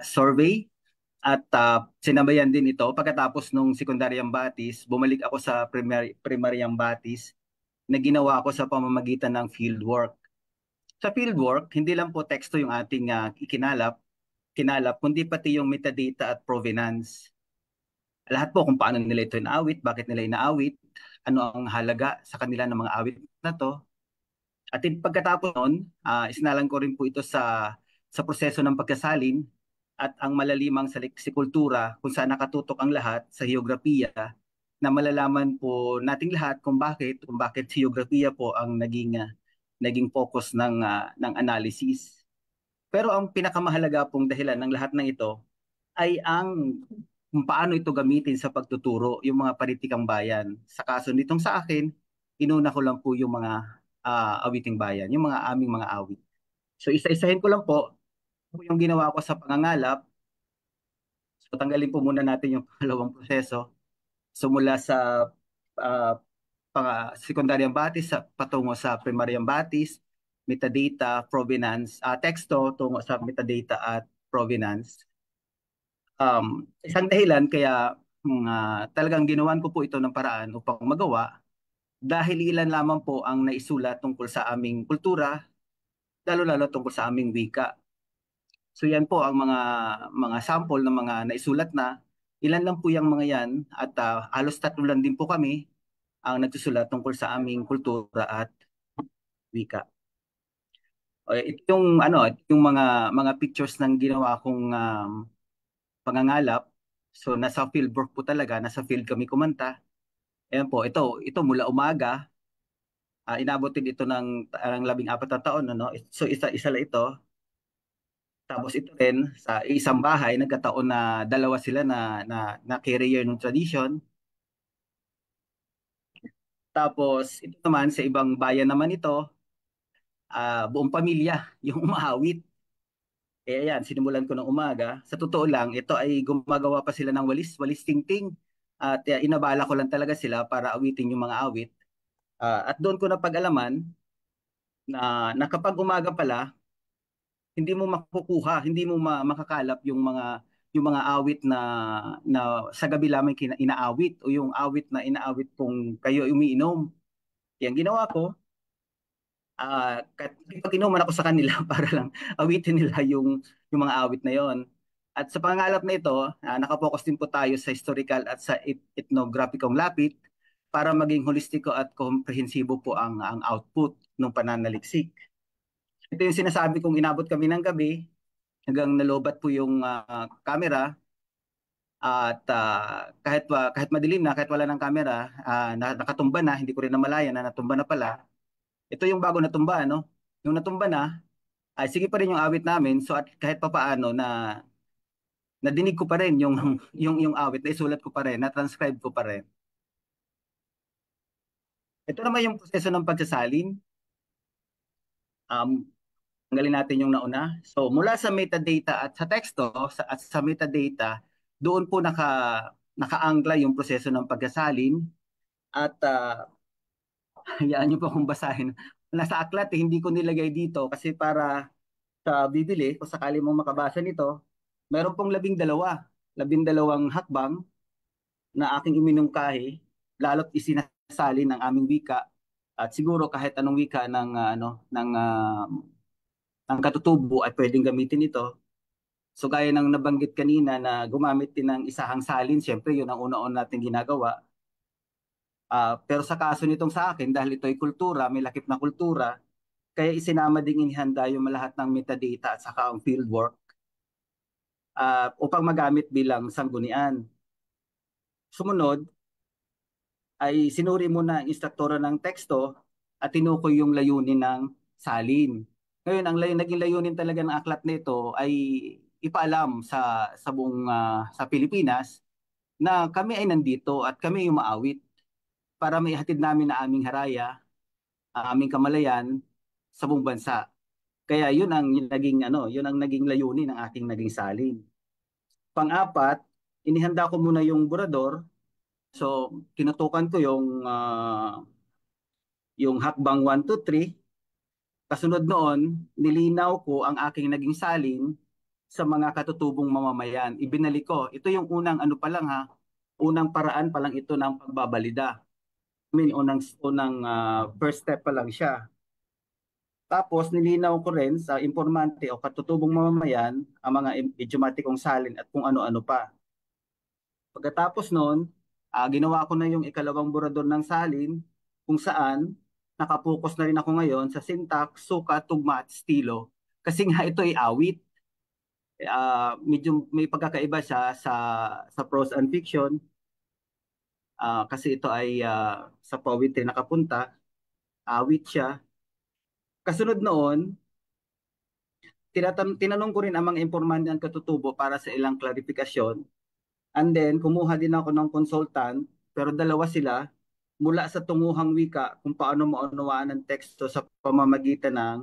survey at sinabayan din ito. Pagkatapos nung sekundaryang Batis, bumalik ako sa primaryang Batis na ginawa ko sa pamamagitan ng fieldwork. Sa fieldwork, hindi lang po teksto yung ating kinalap, kundi pati yung metadata at provenance. Lahat po kung paano nila ito inaawit, bakit nila inaawit, ano ang halaga sa kanila ng mga awit na to. At pagkatapos noon, isinalang ko rin po ito sa proseso ng pagkasalin at ang malalimang kultura kung saan nakatutok ang lahat sa heograpiya na malalaman po nating lahat kung bakit heograpiya po ang naging focus ng analysis. Pero ang pinakamahalaga pong dahilan ng lahat ng ito ay kung paano ito gamitin sa pagtuturo yung mga panitikang bayan. Sa kaso nitong sa akin, inuna ko lang po yung mga awiting bayan, yung mga aming mga awit. So isa-isahin ko lang po yung ginawa ko sa pangangalap. So tanggalin po muna natin yung pangalawang proseso. So mula sa uh, sekundaryang batis patungo sa primaryang batis, metadata, provenance, teksto tungo sa metadata at provenance. Isang dahilan kaya talagang ginawan ko po ito ng paraan upang magawa dahil ilan lamang po ang naisulat tungkol sa aming kultura, lalo-lalo tungkol sa aming wika. So yan po ang mga sample ng mga naisulat na. Ilan lang po yung mga yan at halos 3 lang din po kami ang nagsusulat tungkol sa aming kultura at wika. Ito yung mga pictures ng ginawa kong pangangalap. So nasa field work po talaga, nasa field kami kumanta. Ayan po, ito mula umaga. Inabot din ito ng 14 na taon, ano? So isa lang ito. Tapos ito rin sa isang bahay, nagkataon na dalawa sila na carrier ng tradition. Tapos ito naman sa ibang bayan naman ito, buong pamilya yung umahawit. Ayan, sinimulan ko ng umaga. Sa totoo lang, ito ay gumagawa pa sila ng walis tingting. At inabala ko lang talaga sila para awitin yung mga awit. At doon ko napag-alaman na kapag umaga pala, hindi mo makukuha, hindi mo makakalap yung mga awit na sa gabi lamang inaawit o yung awit na inaawit kung kayo umiinom. Yan ginawa ko, pag inuman ako sa kanila para lang awitin nila yung mga awit na yon. At sa pangalap na ito, nakapokus din po tayo sa historical at sa ethnographic lapit para maging holistiko at komprehensibo po ang output ng pananaliksik. Ito yung sinasabi kong inabot kami ng gabi hanggang nalobat po yung camera at kahit madilim na, kahit wala ng camera, nakatumba na, hindi ko rin namalayan na natumba na pala. Ito yung bago natumba, no? Yung natumba na, ay sige pa rin yung awit namin. So at kahit papaano na nadinig ko pa rin yung yung awit, na isulat ko pa rin, na transcribe ko pa rin. Ito naman yung proseso ng pagsasalin. Tanggalin natin yung nauna. So mula sa metadata at sa teksto at sa metadata, doon po nakaangkla yung proseso ng pagsasalin at hayaan niyo po kung basahin. Nasa aklat hindi ko nilagay dito kasi para sa bibili kung sakali mong makabasa nito, meron pong 12 hakbang na aking iminungkahi, lalo't isinasalin ng aming wika at siguro kahit anong wika ng katutubo ay pwedeng gamitin ito. So gaya ng nabanggit kanina na gumamit din ng isahang salin, syempre yun ang una-una natin ginagawa. Pero sa kaso nitong sa akin, dahil ito ay kultura, may lakip na kultura, kaya isinama ding inihanda yung lahat ng metadata at saka ang fieldwork upang magamit bilang sanggunian. Sumunod ay sinuri muna ang instruktora ng teksto at tinukoy yung layunin ng salin. Ngayon, ang naging layunin talaga ng aklat nito ay ipaalam sa buong sa Pilipinas na kami ay nandito at kami yung maawit para maihatid namin na aming haraya aming kamalayan sa buong bansa. Kaya yun ang naging yun ang naging layunin ng aking naging salin. Pang-apat, inihanda ko muna yung burador. So, tinutukan ko yung hakbang 1 2 3. Kasunod noon, nilinaw ko ang aking naging salin sa mga katutubong mamamayan. Ibinalik ko. Ito yung unang ano pa lang ha, unang paraan pa lang ito ng pagbabalida. I mean, unang first step pa lang siya. Tapos nilinaw ko rin sa informante o katutubong mamamayan ang mga idiomatikong salin at kung ano-ano pa. Pagkatapos noon, ginawa ko na yung ikalawang burador ng salin kung saan nakapokus na rin ako ngayon sa syntax, sukat, tugma at estilo. Kasi nga ito ay awit. Medyo may pagkakaiba siya sa prose and fiction. Kasi ito ay sa poetry nakapunta, awit siya. Kasunod noon, tinanong ko rin ang mga informante ng katutubo para sa ilang klarifikasyon. And then, kumuha din ako ng consultant, pero dalawa sila, mula sa tunguhang wika kung paano maunawaan ang teksto sa pamamagitan ng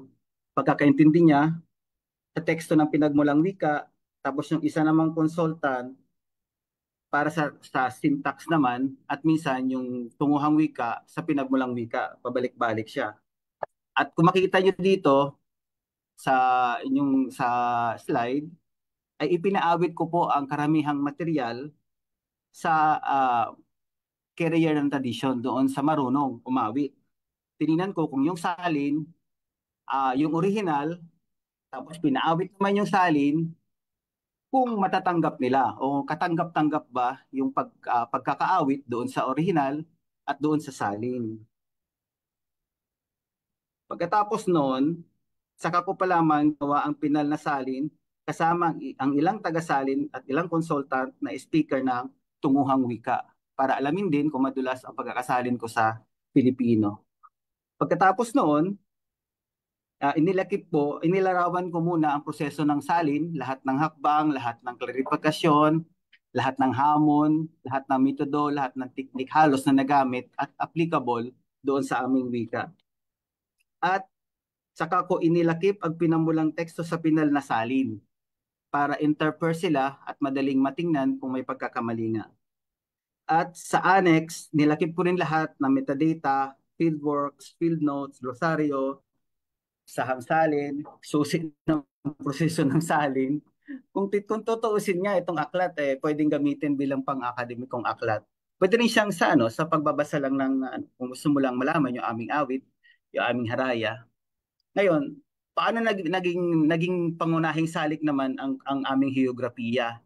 pagkakaintindi niya sa teksto ng pinagmulang wika, tapos yung isa namang consultant para sa syntax naman, at minsan yung tunguhang wika sa pinagmulang wika, pabalik-balik siya. At kung makikita nyo dito sa inyong sa slide, ay ipinaawit ko po ang karamihang material sa career ng tradition doon sa marunong umawit. Tiningnan ko kung yung salin, yung original, tapos pinaawit naman yung salin, kung matatanggap nila o katanggap-tanggap ba yung pagkakaawit doon sa original at doon sa salin. Pagkatapos noon, saka ko pa lamang gawa ang pinal na salin kasama ang ilang taga-salin at ilang consultant na speaker ng tunguhang wika para alamin din kung madulas ang pagkakasalin ko sa Pilipino. Pagkatapos noon, inilarawan ko muna ang proseso ng salin, lahat ng hakbang, lahat ng klarifikasyon, lahat ng hamon, lahat ng metodo, lahat ng teknik halos na nagamit at applicable doon sa aming wika. At saka ko inilakip ang pinamulang teksto sa pinal na salin para interpret sila at madaling matingnan kung may pagkakamali nga. At sa annex, nilakip ko rin lahat ng metadata, fieldworks, field notes, glossaryo, sahang salin, susi ng proseso ng salin. Kung tutuusin nga itong aklat, pwedeng gamitin bilang pang-akademikong aklat. Pwede rin siyang sa pagbabasa lang ng, kung gusto mo lang malaman yung aming awit, yung aming haraya. Ngayon, paano naging pangunahing salik naman ang aming heograpiya?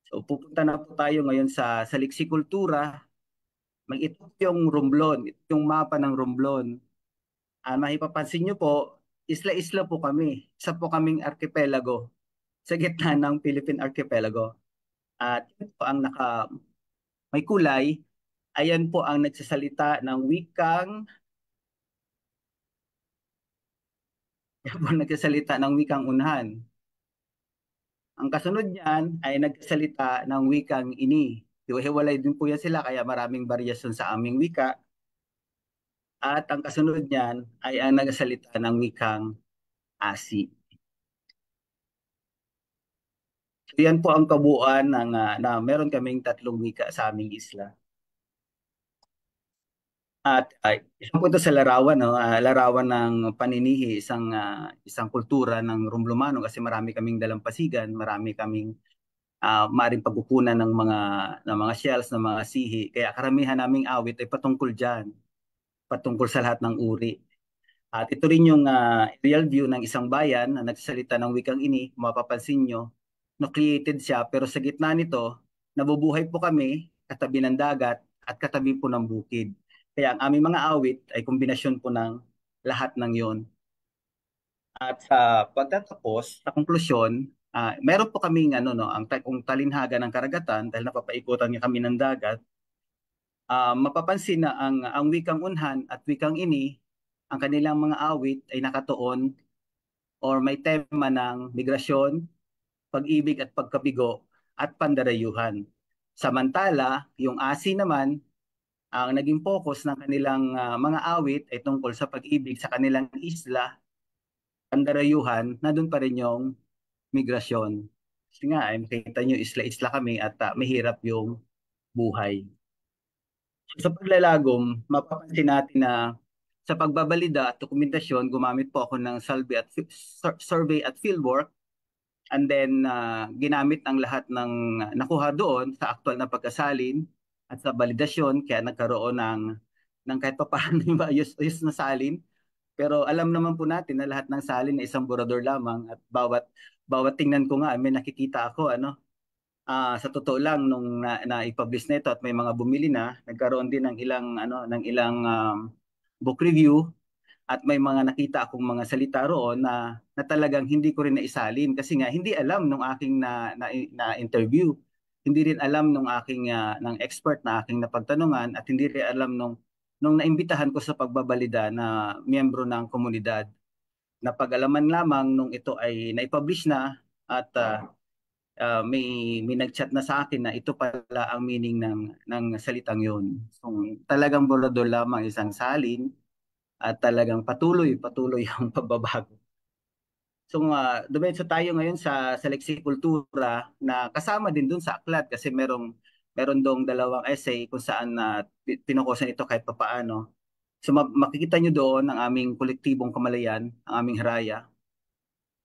So pupunta na po tayo ngayon sa leksikultura. Ito yung Romblon, ito yung mapa ng Romblon. Mahipapansin nyo po, isla-isla po kami. Isa po kaming archipelago sa gitna ng Philippine Archipelago. At ito po ang may kulay. Ayan po ang nagsasalita ng wikang unahan. Ang kasunod niyan ay nagsasalita ng wikang ini. Hiwalay din po yan sila kaya maraming variasyon sa aming wika. At ang kasunod niyan ay ang nagsasalita ng wikang asi. So yan po ang kabuuan na meron kaming 3 wika sa aming isla. At isang punto sa larawan, larawan ng paninihi, isang kultura ng Romblomano kasi marami kaming dalampasigan, marami kaming maaring pagkukunan ng mga shells, ng mga sihi. Kaya karamihan naming awit ay patungkol diyan, patungkol sa lahat ng uri. At ito rin yung real view ng isang bayan na nagsasalita ng wikang ini. Mapapansin nyo, nucleated siya pero sa gitna nito, nabubuhay po kami katabi ng dagat at katabi po ng bukid. Kaya ang aming mga awit ay kombinasyon po ng lahat ng yon. At sa pagtatapos, sa konklusyon, meron po kaming ang talinhaga ng karagatan dahil napapaikutan niya kami ng dagat. Mapapansin na ang wikang unhan at wikang ini, ang kanilang mga awit ay nakatuon or may tema ng migrasyon, pag-ibig at pagkabigo at pandarayuhan. Samantala, yung asi naman ang naging focus ng kanilang mga awit ay tungkol sa pag-ibig sa kanilang isla, pandarayuhan, na doon pa rin yung migrasyon. Kasi nga, ay makikita nyo, isla-isla kami at mahirap yung buhay. Sa paglalagom, mapapansin natin na sa pagbabalida at dokumentasyon, gumamit po ako ng survey at fieldwork, and then ginamit ang lahat ng nakuha doon sa aktual na pagkasalin at sa validasyon, kaya nagkaroon ng kahit pa paano yung ayos na salin. Pero alam naman po natin na lahat ng salin ay isang borador lamang, at bawat tingnan ko nga may nakikita ako sa totoo lang nung na-i-publish na ito at may mga bumili na, nagkaroon din ng ilang book review, at may mga nakita akong mga salita roon na talagang hindi ko rin naisalin kasi nga hindi alam nung aking na interview. Hindi rin alam nung aking ng expert na aking napagtanungan, at hindi rin alam nung naimbitahan ko sa pagbabalida na miyembro ng komunidad. Napag-alaman lamang nung ito ay naipublish na, at may nag-chat na sa akin na ito pala ang meaning ng salitang yun. So, talagang borador lamang isang salin, at talagang patuloy ang pagbabago. So dumiretso tayo ngayon sa leksikultura na kasama din dun sa aklat, kasi meron dong dalawang essay kung saan pinukusan ito kahit papaano. So makikita nyo doon ang aming kolektibong kamalayan, ang aming haraya.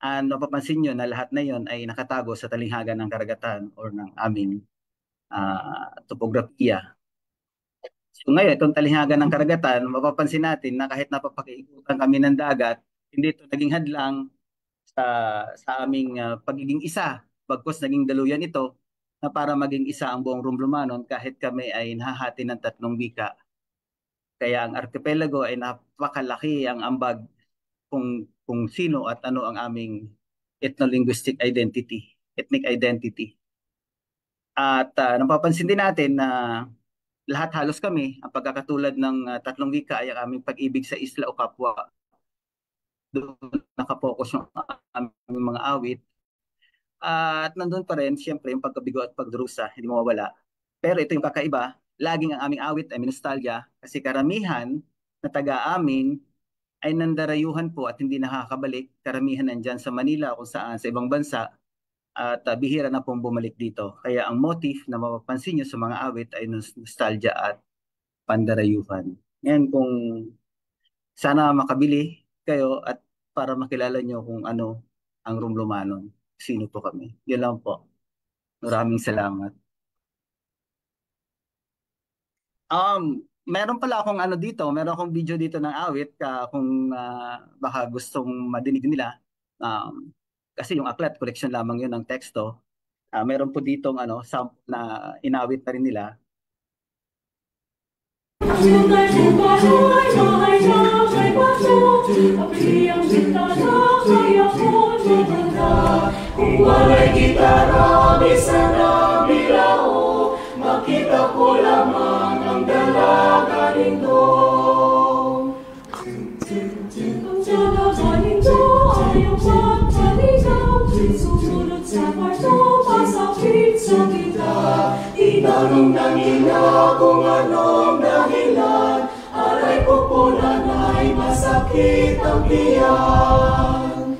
And mapapansin nyo na lahat na yon ay nakatago sa talinghaga ng karagatan or ng aming topografiya. So ngayon, itong talinghaga ng karagatan, mapapansin natin na kahit napapakiikutan kami ng dagat, hindi ito naging hadlang sa aming pagiging isa. Bagkus naging daluyan ito na para maging isa ang buong Romblumano'n kahit kami ay nahahati ng 3 wika. Kaya ang archipelago ay napakalaki ang ambag kung sino at ano ang aming ethno-linguistic identity, ethnic identity. At napapansin din natin na lahat halos kami, ang pagkakatulad ng 3 wika ay ang aming pag-ibig sa isla o kapwa. Doon nakapokus yung aming mga awit. At nandun pa rin, siyempre, yung pagkabigo at pagdurusa, hindi mawawala. Pero ito yung kakaiba, laging ang aming awit ay nostalgia, kasi karamihan na taga-amin ay nandarayuhan po at hindi nakakabalik. Karamihan nandyan sa Manila, kung saan sa ibang bansa, at bihira na pong bumalik dito. Kaya ang motif na mapapansin nyo sa mga awit ay nostalgia at pandarayuhan. Ngayon, kung sana makabili kayo at para makilala nyo kung ano ang Romblumano'n, sino po kami. Yun lang po. Maraming salamat. Meron pala akong meron akong video dito ng awit kung baka gustong madinig nila. Kasi yung aklat, collection lamang yun ng teksto. Meron po ditong sample na inawit pa rin nila. Kung wala'y gitara, di sana bilao, makita ko lamang ang dalaga nito. Ang dalaga nito ayaw magpaligaw, sumunod sa kwarto, pasakit sa kita. Tinanong ng ina kung anong dahilan, aray ko po nanay, masakit ang tiyan.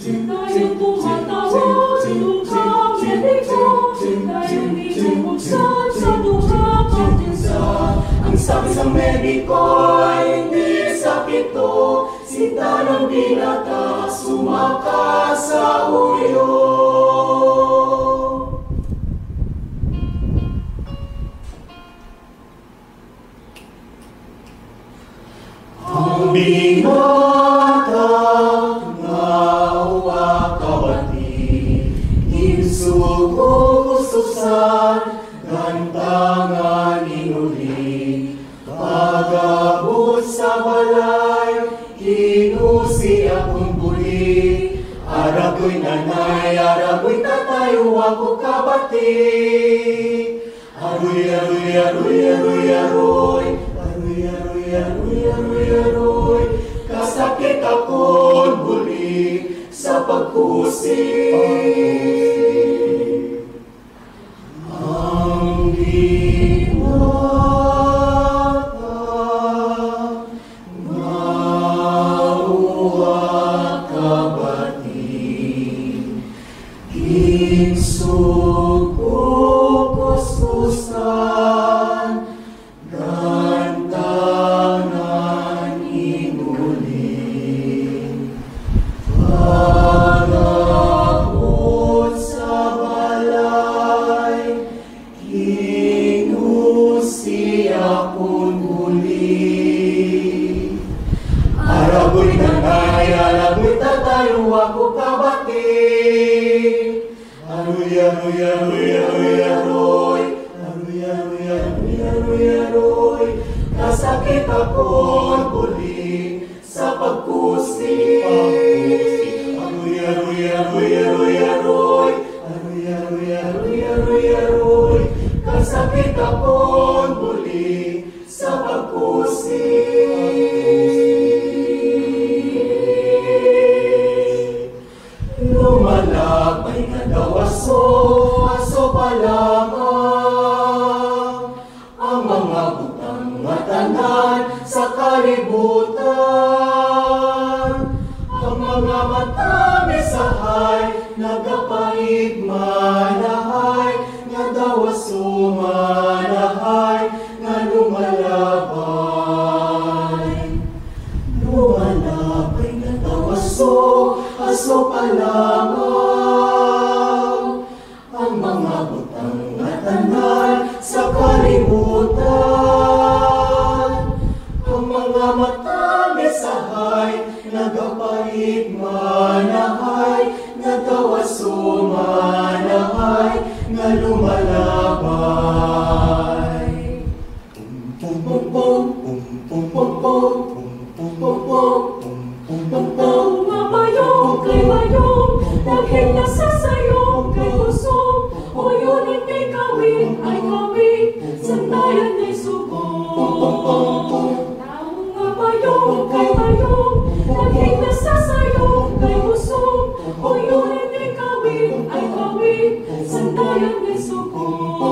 Tayo tumatawa, luka, mediko, tayo binubuksan sa duha katinsan. Ang sabi sa mediko ay hindi sakit to, sinta ng binata, sumaka sa ulo. Ang binata sukukususan, gantangan inuli, pagabot sa balay, kinusi akong buli. Aragoy nanay, aragoy tatayo ako kabati. Aroy, aroy, aroy, aroy, aroy, aroy, aroy, aroy, aroy, aroy, kasakit akong buli sa pagkusi. Ang binata ako kabati. Aroy, aroy, aroy, aroy, aroy. Aroy, aroy, aroy, aroy, aroy. Kasakit ako'y buli sa pagkusik. Aroy, aroy, aroy, aroy, aroy. Aroy, aroy, aroy, aroy, aroy. Kasakit ako'y buli sa pagkusik. Lumalabay nga daw aso, aso pa lamang. Ang mga butang matanan sa kalibutan. Ang mga matamisahay, nagapait manahay, nga daw aso manahay, nga lumalabay. Lumalabay nga daw aso, aso pa lamang. Ang mga butang matanan sa kalibutan. Ang mga matamisahay, nagapait manahay, nga daw aso manahay, nga lumalabay. Pum pum pum pum pum pum pum pum pum pum pum pum. Nga bayong kay bayong, dahil nasasayong kay kusong. O yun kay kawin ay kawin, sandayan ay subong. Tao nga bayong kay bayong, dahil nasasayong kay kusong. O yun kay kawin ay kawin, sandayan ay subong.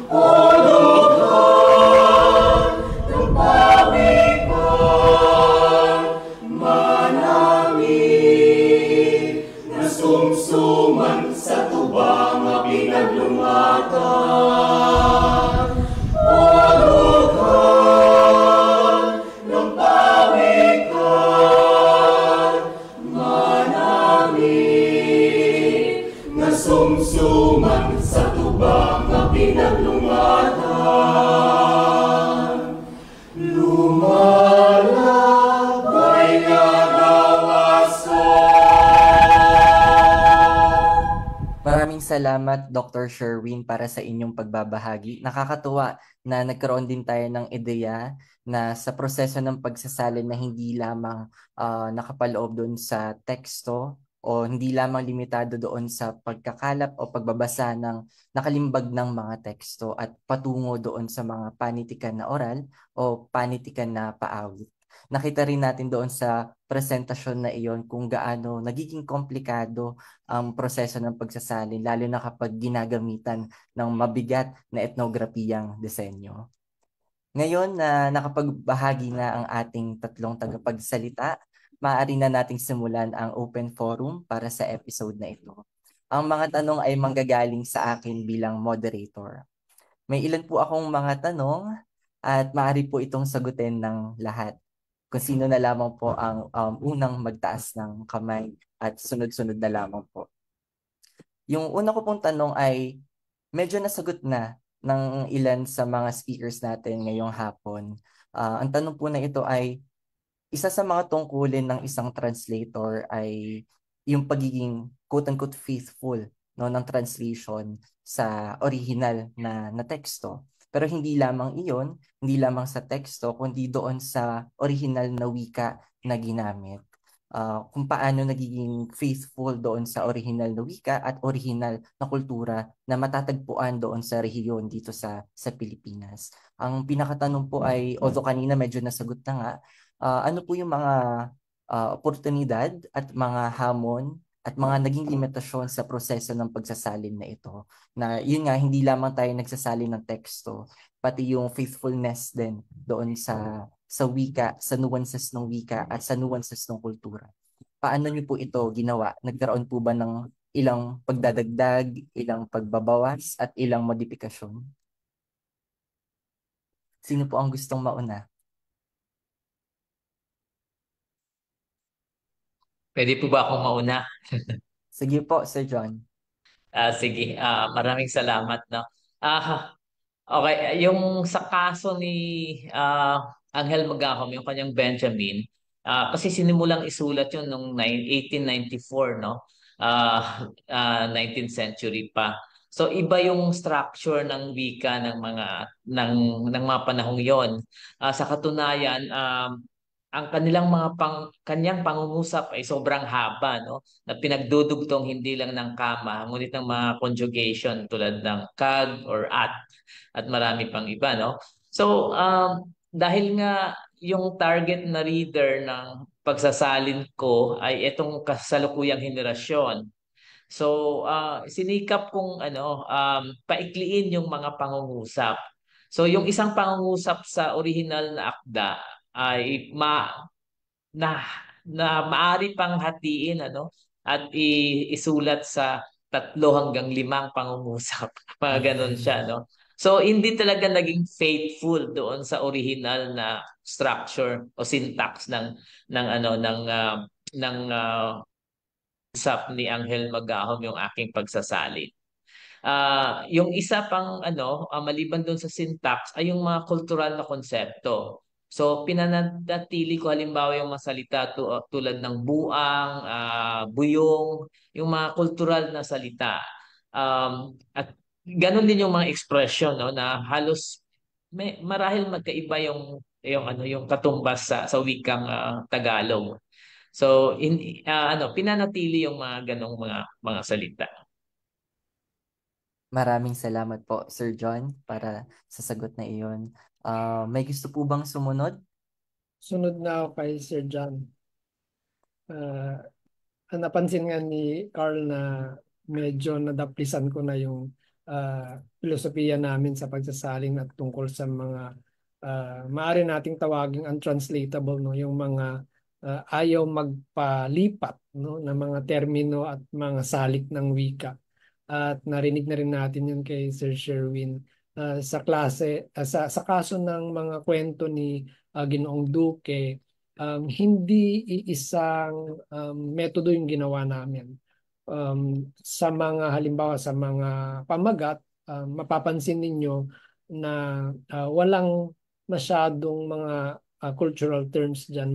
O lugar ng pawikan, manami, nasumsuman sa tubang nga pinaglungatan. O lugar ng pawikan, manami, nasumsuman sa tubang nga pinaglungatan. Lumalabay nga daw aso. Maraming salamat, Dr. Sherwin, para sa inyong pagbabahagi. Nakakatuwa na nagkaroon din tayo ng ideya na sa proseso ng pagsasalin na hindi lamang nakapaloob doon sa teksto o hindi lamang limitado doon sa pagkakalap o pagbabasa ng nakalimbag ng mga teksto at patungo doon sa mga panitikan na oral o panitikan na paawit. Nakita rin natin doon sa presentasyon na iyon kung gaano nagiging komplikado ang proseso ng pagsasalin, lalo na kapag ginagamitan ng mabigat na etnografiyang disenyo. Ngayon na nakapagbahagi na ang ating tatlong tagapagsalita, maaari na nating simulan ang open forum para sa episode na ito. Ang mga tanong ay manggagaling sa akin bilang moderator. May ilan po akong mga tanong at maaari po itong sagutin ng lahat. Kung sino na lamang po ang unang magtaas ng kamay at sunod-sunod na lamang po. Yung una ko pong tanong ay medyo nasagot na ng ilan sa mga speakers natin ngayong hapon. Ang tanong po na ito ay, isa sa mga tungkulin ng isang translator ay yung pagiging quote-unquote faithful, no, ng translation sa original na teksto. Pero hindi lamang iyon, hindi lamang sa teksto, kundi doon sa original na wika na ginamit. Kung paano nagiging faithful doon sa original na wika at original na kultura na matatagpuan doon sa rehiyon dito sa Pilipinas. Ang pinakatanong po ay, although kanina medyo nasagot na nga, ano po yung mga oportunidad at mga hamon at mga naging limitasyon sa proseso ng pagsasalin na ito. Na yun nga, hindi lamang tayo nagsasalin ng teksto, pati yung faithfulness din doon sa wika, sa nuances ng wika at sa nuances ng kultura. Paano niyo po ito ginawa? Nagkaroon po ba ng ilang pagdadagdag, ilang pagbabawas at ilang modifikasyon? Sino po ang gustong mauna? Pwede po ba akong mauna? Sige po, Sir John. Sige, maraming salamat. No? Okay, yung sa kaso ni Angel Magacom, yung kanyang Benjamin, Kasi sinimulang isulat yun noong 1894, no? 19th century pa. So iba yung structure ng wika ng mga panahong yon. Sa katunayan, ang kanyang pangungusap ay sobrang haba, no? Na pinagdudugtong hindi lang ng kama, ngunit ng mga conjugation tulad ng kag or at marami pang iba, no? So dahil nga yung target na reader ng pagsasalin ko ay itong kasalukuyang henerasyon. So, sinikap kong paikliin yung mga pangungusap. So, yung isang pangungusap sa original na akda ay na, na maaari pang hatiin at isulat sa 3 hanggang 5 pangungusap. Mga ganun siya, no? So, hindi talaga naging faithful doon sa original na structure o syntax ng usap ni Angel Magahom yung aking pagsasalin. Yung isa pang maliban doon sa syntax ay yung mga kultural na konsepto. So pinanatili ko halimbawa yung mga salita tulad ng buang, buyong, yung mga kultural na salita. At ganun din yung mga expression, no, na halos marahil magkaiba yung katumbas sa wikang Tagalog. So pinanatili yung mga ganong mga salita. Maraming salamat po, Sir John, para sa sagot na iyon. May gusto po bang sumunod? Sunod na ako kay Sir John. Napansin nga ni Carl na medyo nadaplisan ko na yung filosofiya namin sa pagsasalin at tungkol sa mga maaari nating tawaging untranslatable, no, yung mga ayaw magpalipat, no, na mga termino at mga salik ng wika. At narinig na rin natin yun kay Sir Sherwin sa klase sa kaso ng mga kwento ni Ginoong Duque. Hindi iisang metodo yung ginawa namin. Sa mga halimbawa sa mga pamagat, mapapansin ninyo na walang masyadong mga cultural terms dyan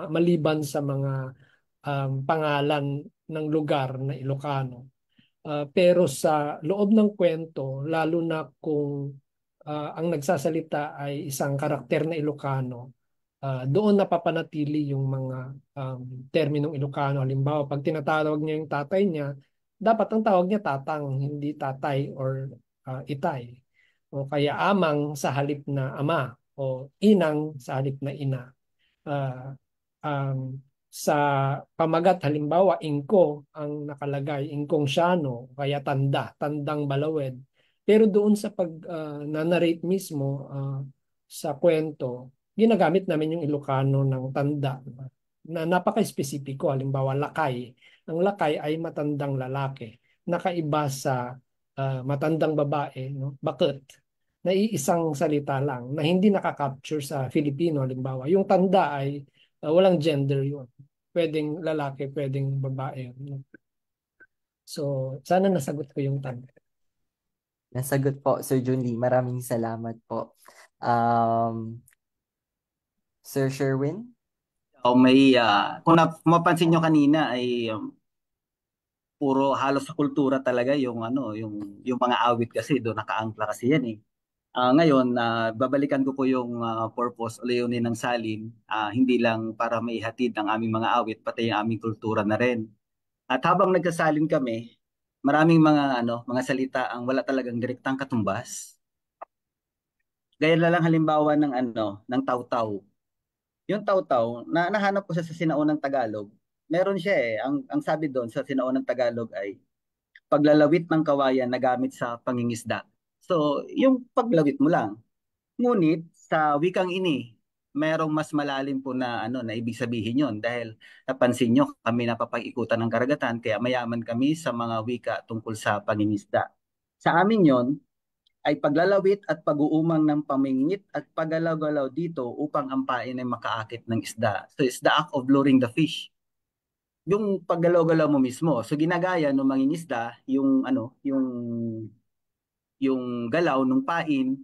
maliban sa mga pangalan ng lugar na Ilocano. Pero sa loob ng kwento, lalo na kung ang nagsasalita ay isang karakter na Ilocano, doon napapanatili yung mga terminong Ilocano. Halimbawa, pag tinatawag niya yung tatay niya, dapat ang tawag niya tatang, hindi tatay or itay. O kaya amang sa halip na ama o inang sa halip na ina. Sa pamagat, halimbawa, ingko ang nakalagay, ingkong Siano, kaya tandang Balawed. Pero doon sa pag-narrate mismo sa kwento, ginagamit namin yung Ilocano ng tanda na napaka-espesipiko. Halimbawa, lakay. Ang lakay ay matandang lalaki. Nakaiba sa matandang babae, no? Bakit? Na iisang salita lang na hindi nakaka-capture sa Filipino. Halimbawa, yung tanda ay walang gender yun. Pwedeng lalaki, pwedeng babae. No? So, sana nasagot ko yung tanong. Nasagot po, Sir Jun Lee. Maraming salamat po. Sir Sherwin? Kung mapansin nyo kanina ay puro halos sa kultura talaga yung yung mga awit kasi doon nakaangkla kasi yan eh. Ngayon, babalikan ko po yung purpose o layunin ng salin, hindi lang para maihatid ang aming mga awit, pati yung aming kultura na rin. At habang nagsasalin kami, maraming mga salita ang wala talagang direktang katumbas. Gaya na lang halimbawa ng taw-taw. Yung taw-taw, nahanap ko sa sinaunang Tagalog. Meron siya eh. Ang sabi doon sa sinaunang Tagalog ay paglalawit ng kawayan na gamit sa pangingisda. So, yung paglawit mo lang. Ngunit sa wikang ini, merong mas malalim po na ibig sabihin yon dahil napansin nyo kami napapag-ikutan ng karagatan kaya mayaman kami sa mga wika tungkol sa pangingisda. Sa amin yon ay paglalawit at pag-uumang ng pamingit at paggalaw-galaw dito upang ang pain ay makaakit ng isda. So it's the act of luring the fish. Yung paggalaw-galaw mo mismo. So ginagaya ng mangingisda yung galaw ng pain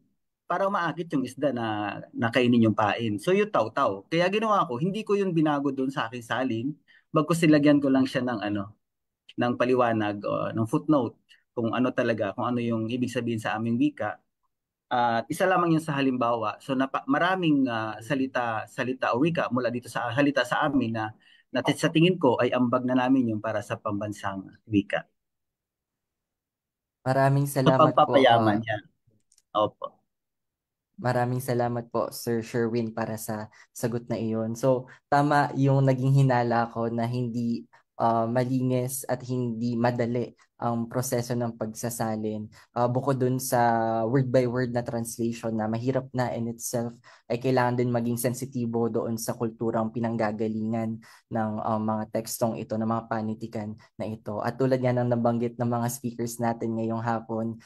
para maakit yung isda na nakainin yung pain. So yung taw-taw. Kaya ginawa ko, hindi ko yun binago doon sa aking salin, bagkus silagyan ko lang siya ng ng paliwanag o ng footnote kung ano talaga, kung ano yung ibig sabihin sa aming wika. At isa lamang yun sa halimbawa. So maraming salita o wika mula dito sa halita sa amin na sa tingin ko ay ambag na namin yun para sa pambansang wika. Maraming So salamat po. pagpapayaman yan. Opo. Maraming salamat po, Sir Sherwin, para sa sagot na iyon. So, tama yung naging hinala ko na hindi malinis at hindi madali ang proseso ng pagsasalin. Bukod dun sa word by word na translation na mahirap na in itself, ay kailangan din maging sensitibo doon sa kulturang pinanggagalingan ng mga tekstong ito, ng mga panitikan na ito. At tulad nga ng nabanggit ng mga speakers natin ngayong hapon,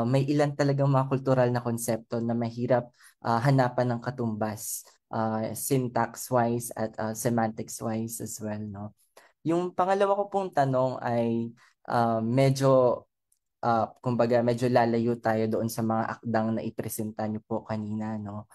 may ilan talagang mga kultural na konsepto na mahirap hanapan ng katumbas, syntax-wise at semantics-wise as well, no? Yung pangalawa ko pong tanong ay medyo kumbaga medyo lalayo tayo doon sa mga akdang na ipresenta niyo po kanina, no?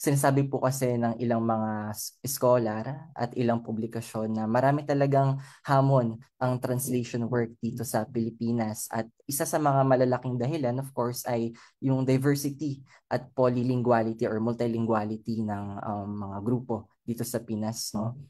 Sinasabi po kasi ng ilang mga scholar at ilang publikasyon na marami talagang hamon ang translation work dito sa Pilipinas, at isa sa mga malalaking dahilan of course ay yung diversity at polylinguality or multilinguality ng mga grupo dito sa Pinas, no?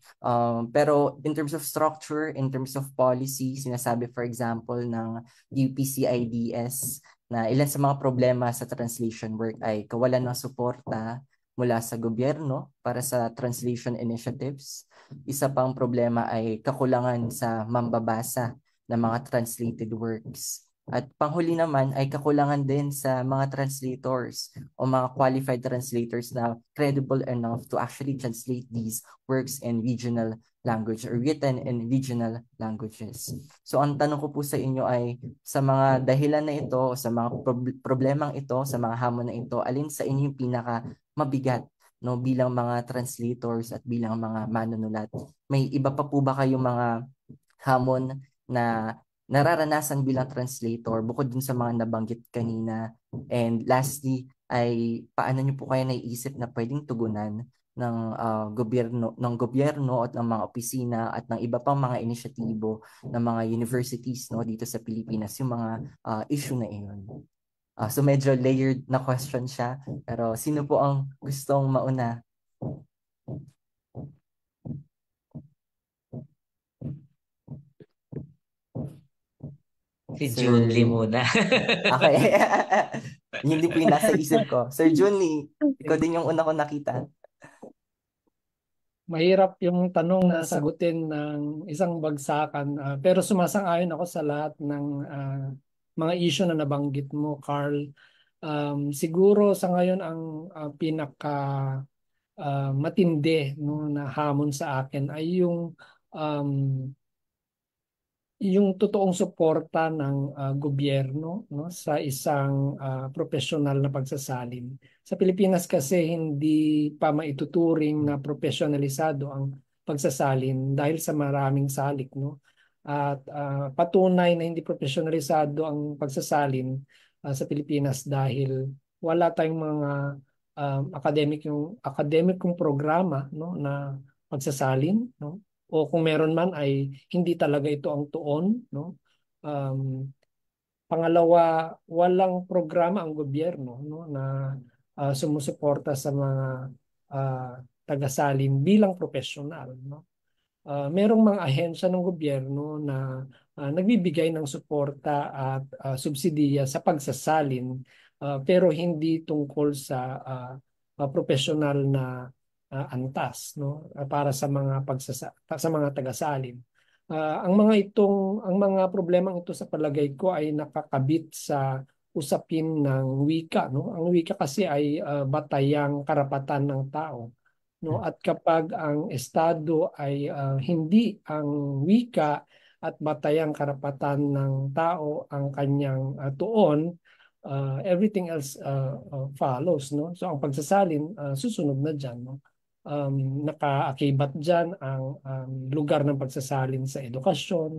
Pero in terms of structure, in terms of policy, sinasabi for example ng UPCIDS na ilan sa mga problema sa translation work ay kawalan ng suporta mula sa gobyerno para sa translation initiatives. Isa pang problema ay kakulangan sa mambabasa ng mga translated works. At panghuli naman ay kakulangan din sa mga translators o mga qualified translators na credible enough to actually translate these works in regional language or written in regional languages. So ang tanong ko po sa inyo ay sa mga dahilan na ito, sa mga problemang ito, sa mga hamon na ito, alin sa inyo yung pinaka mabigat, no, bilang mga translators at bilang mga manunulat? May iba pa po ba kayong mga hamon na nararanasan bilang translator bukod dun sa mga nabanggit kanina? And lastly, ay paano nyo po kaya naiisip na pwedeng tugunan ng gobyerno at ng mga opisina at ng iba pang mga inisyatibo ng mga universities, no, dito sa Pilipinas, yung mga issue na iyon? So medyo layered na question siya, pero sino po ang gustong mauna? Si Sir- Junli muna. Okay. Hindi po yung nasa isip ko. Sir Junli, ikaw din yung una ko nakita. Mahirap yung tanong na sagutin ng isang bagsakan, pero sumasang-ayon ako sa lahat ng mga issue na nabanggit mo, Carl. Siguro sa ngayon ang pinaka matindi, no, na hamon sa akin ay yung totoong suporta ng gobyerno, no, sa isang profesional na pagsasalin. Sa Pilipinas kasi hindi pa maituturing na profesionalisado ang pagsasalin dahil sa maraming salik, no. At patunay na hindi profesionalisado ang pagsasalin sa Pilipinas dahil wala tayong mga akademikong programa, no, na pagsasalin, no, o kung meron man ay hindi talaga ito ang tuon, no. Pangalawa, walang programa ang gobyerno, no, na sumusuporta sa mga tagasalin bilang profesional, no. Merong mga ahensya ng gobyerno na nagbibigay ng suporta at subsidiya sa pagsasalin, pero hindi tungkol sa profesional na antas, no, para sa mga sa mga tagasalin. Ang mga problemang ito sa palagay ko ay nakakabit sa usapin ng wika, no. Ang wika kasi ay batayang karapatan ng tao, no, at kapag ang estado ay hindi ang wika at batayang karapatan ng tao ang kanyang tuon, everything else follows, no. So ang pagsasalin susunod na diyan, no. Nakaakibat diyan ang lugar ng pagsasalin sa edukasyon,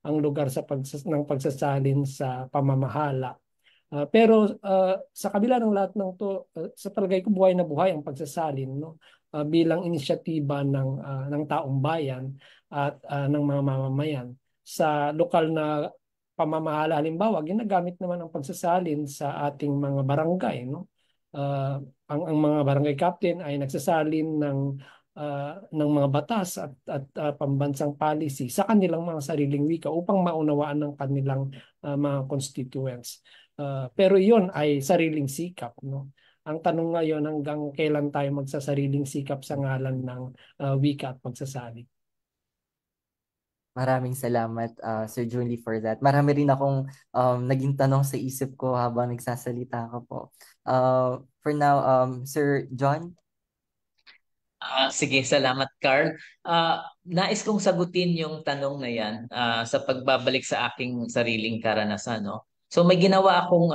ang lugar ng pagsasalin sa pamamahala, Pero sa kabila ng lahat ng to, sa palagay ko buhay na buhay ang pagsasalin, no? Bilang inisyatiba ng taong bayan at ng mga mamamayan sa lokal na pamamahala. Halimbawa, ginagamit naman ang pagsasalin sa ating mga barangay, no? Ang mga barangay captain ay nagsasalin ng mga batas at pambansang policy sa kanilang mga sariling wika upang maunawaan ng kanilang mga constituents. Pero iyon ay sariling sikap, no? Ang tanong ngayon, hanggang kailan tayo magsasariling sikap sa ngalan ng wika at pagsasalit? Maraming salamat, Sir Junly, for that. Marami rin akong naging tanong sa isip ko habang nagsasalita ako po. For now, Sir John? Sige, salamat, Carl. Nais kong sagutin yung tanong na yan sa pagbabalik sa aking sariling karanasan. No? So may ginawa akong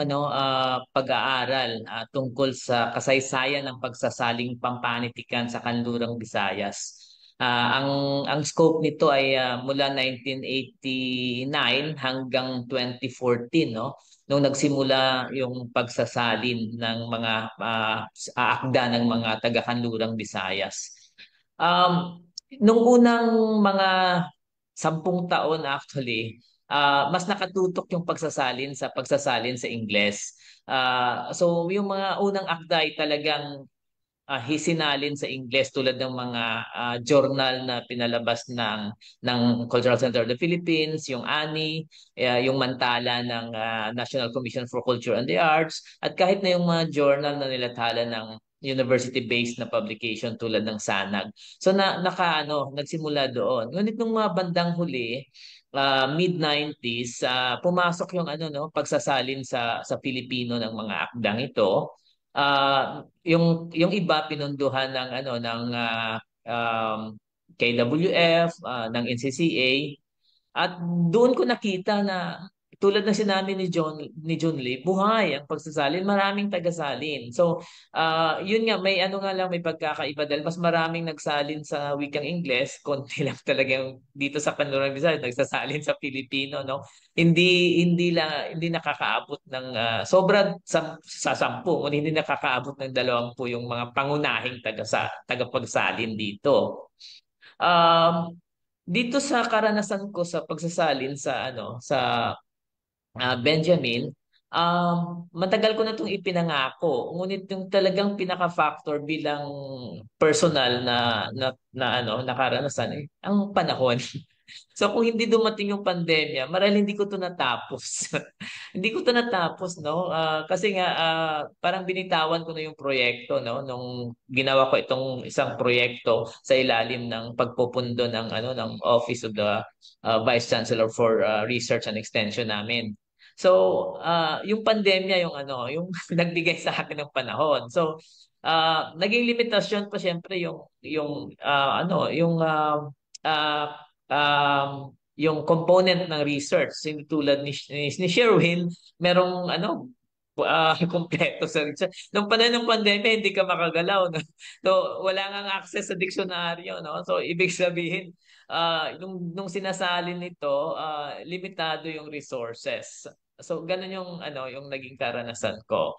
pag-aaral tungkol sa kasaysayan ng pagsasaling pampanitikan sa Kanlurang Visayas. Ang scope nito ay mula 1989 hanggang 2014, no? Nung nagsimula yung pagsasalin ng mga akda ng mga taga-Kanlurang Visayas. Nung unang mga 10 taon actually, mas nakatutok yung pagsasalin sa Ingles. So yung mga unang akda ay talagang hisinalin sa Ingles tulad ng mga journal na pinalabas ng Cultural Center of the Philippines, yung ANI, yung Mantala ng National Commission for Culture and the Arts, at kahit na yung mga journal na nilathala ng university-based na publication tulad ng SANAG. So nagsimula doon. Ngunit nung mga bandang huli, mid-90s, pumasok yung pagsasalin sa Pilipino ng mga akdang ito. Yung iba pinunduhan ng KWF, ng NCCA, at doon ko nakita na tulad na sinabi ni John Lee, buhay ang pagsasalin, maraming tagasalin. So, yun nga, may pagkakaiba dahil mas maraming nagsalin sa wikang Ingles, konti lang talagang dito sa Kanlurang Visayas nagsasalin sa Filipino, no? Hindi nakakaabot ng sa 10, ngunit hindi nakakaabot ng 20 yung mga pangunahing tagapagsalin dito. Dito sa karanasan ko sa pagsasalin sa Benjamin, matagal ko na itong ipinangako. Ngunit yung talagang pinaka-factor bilang personal na karanasan ang panahon. So kung hindi dumating yung pandemya, marahil hindi ko to natapos. Hindi ko to natapos, no? Kasi nga parang binitawan ko na yung proyekto, no? Nung ginawa ko itong isang proyekto sa ilalim ng pagpupundo ng Office of the Vice Chancellor for Research and Extension namin. So, yung pandemya yung nagbigay sa akin ng panahon. So, naging limitasyon pa siyempre uh, yung component ng research. Hindi tulad ni Sherwin, merong kumpleto sa research. Nung panahon ng pandemya, hindi ka makagalaw. No? So, wala nang access sa diksyonaryo. No? So, ibig sabihin, nung sinasalin nito, limitado yung resources. So, ganun yung naging karanasan ko.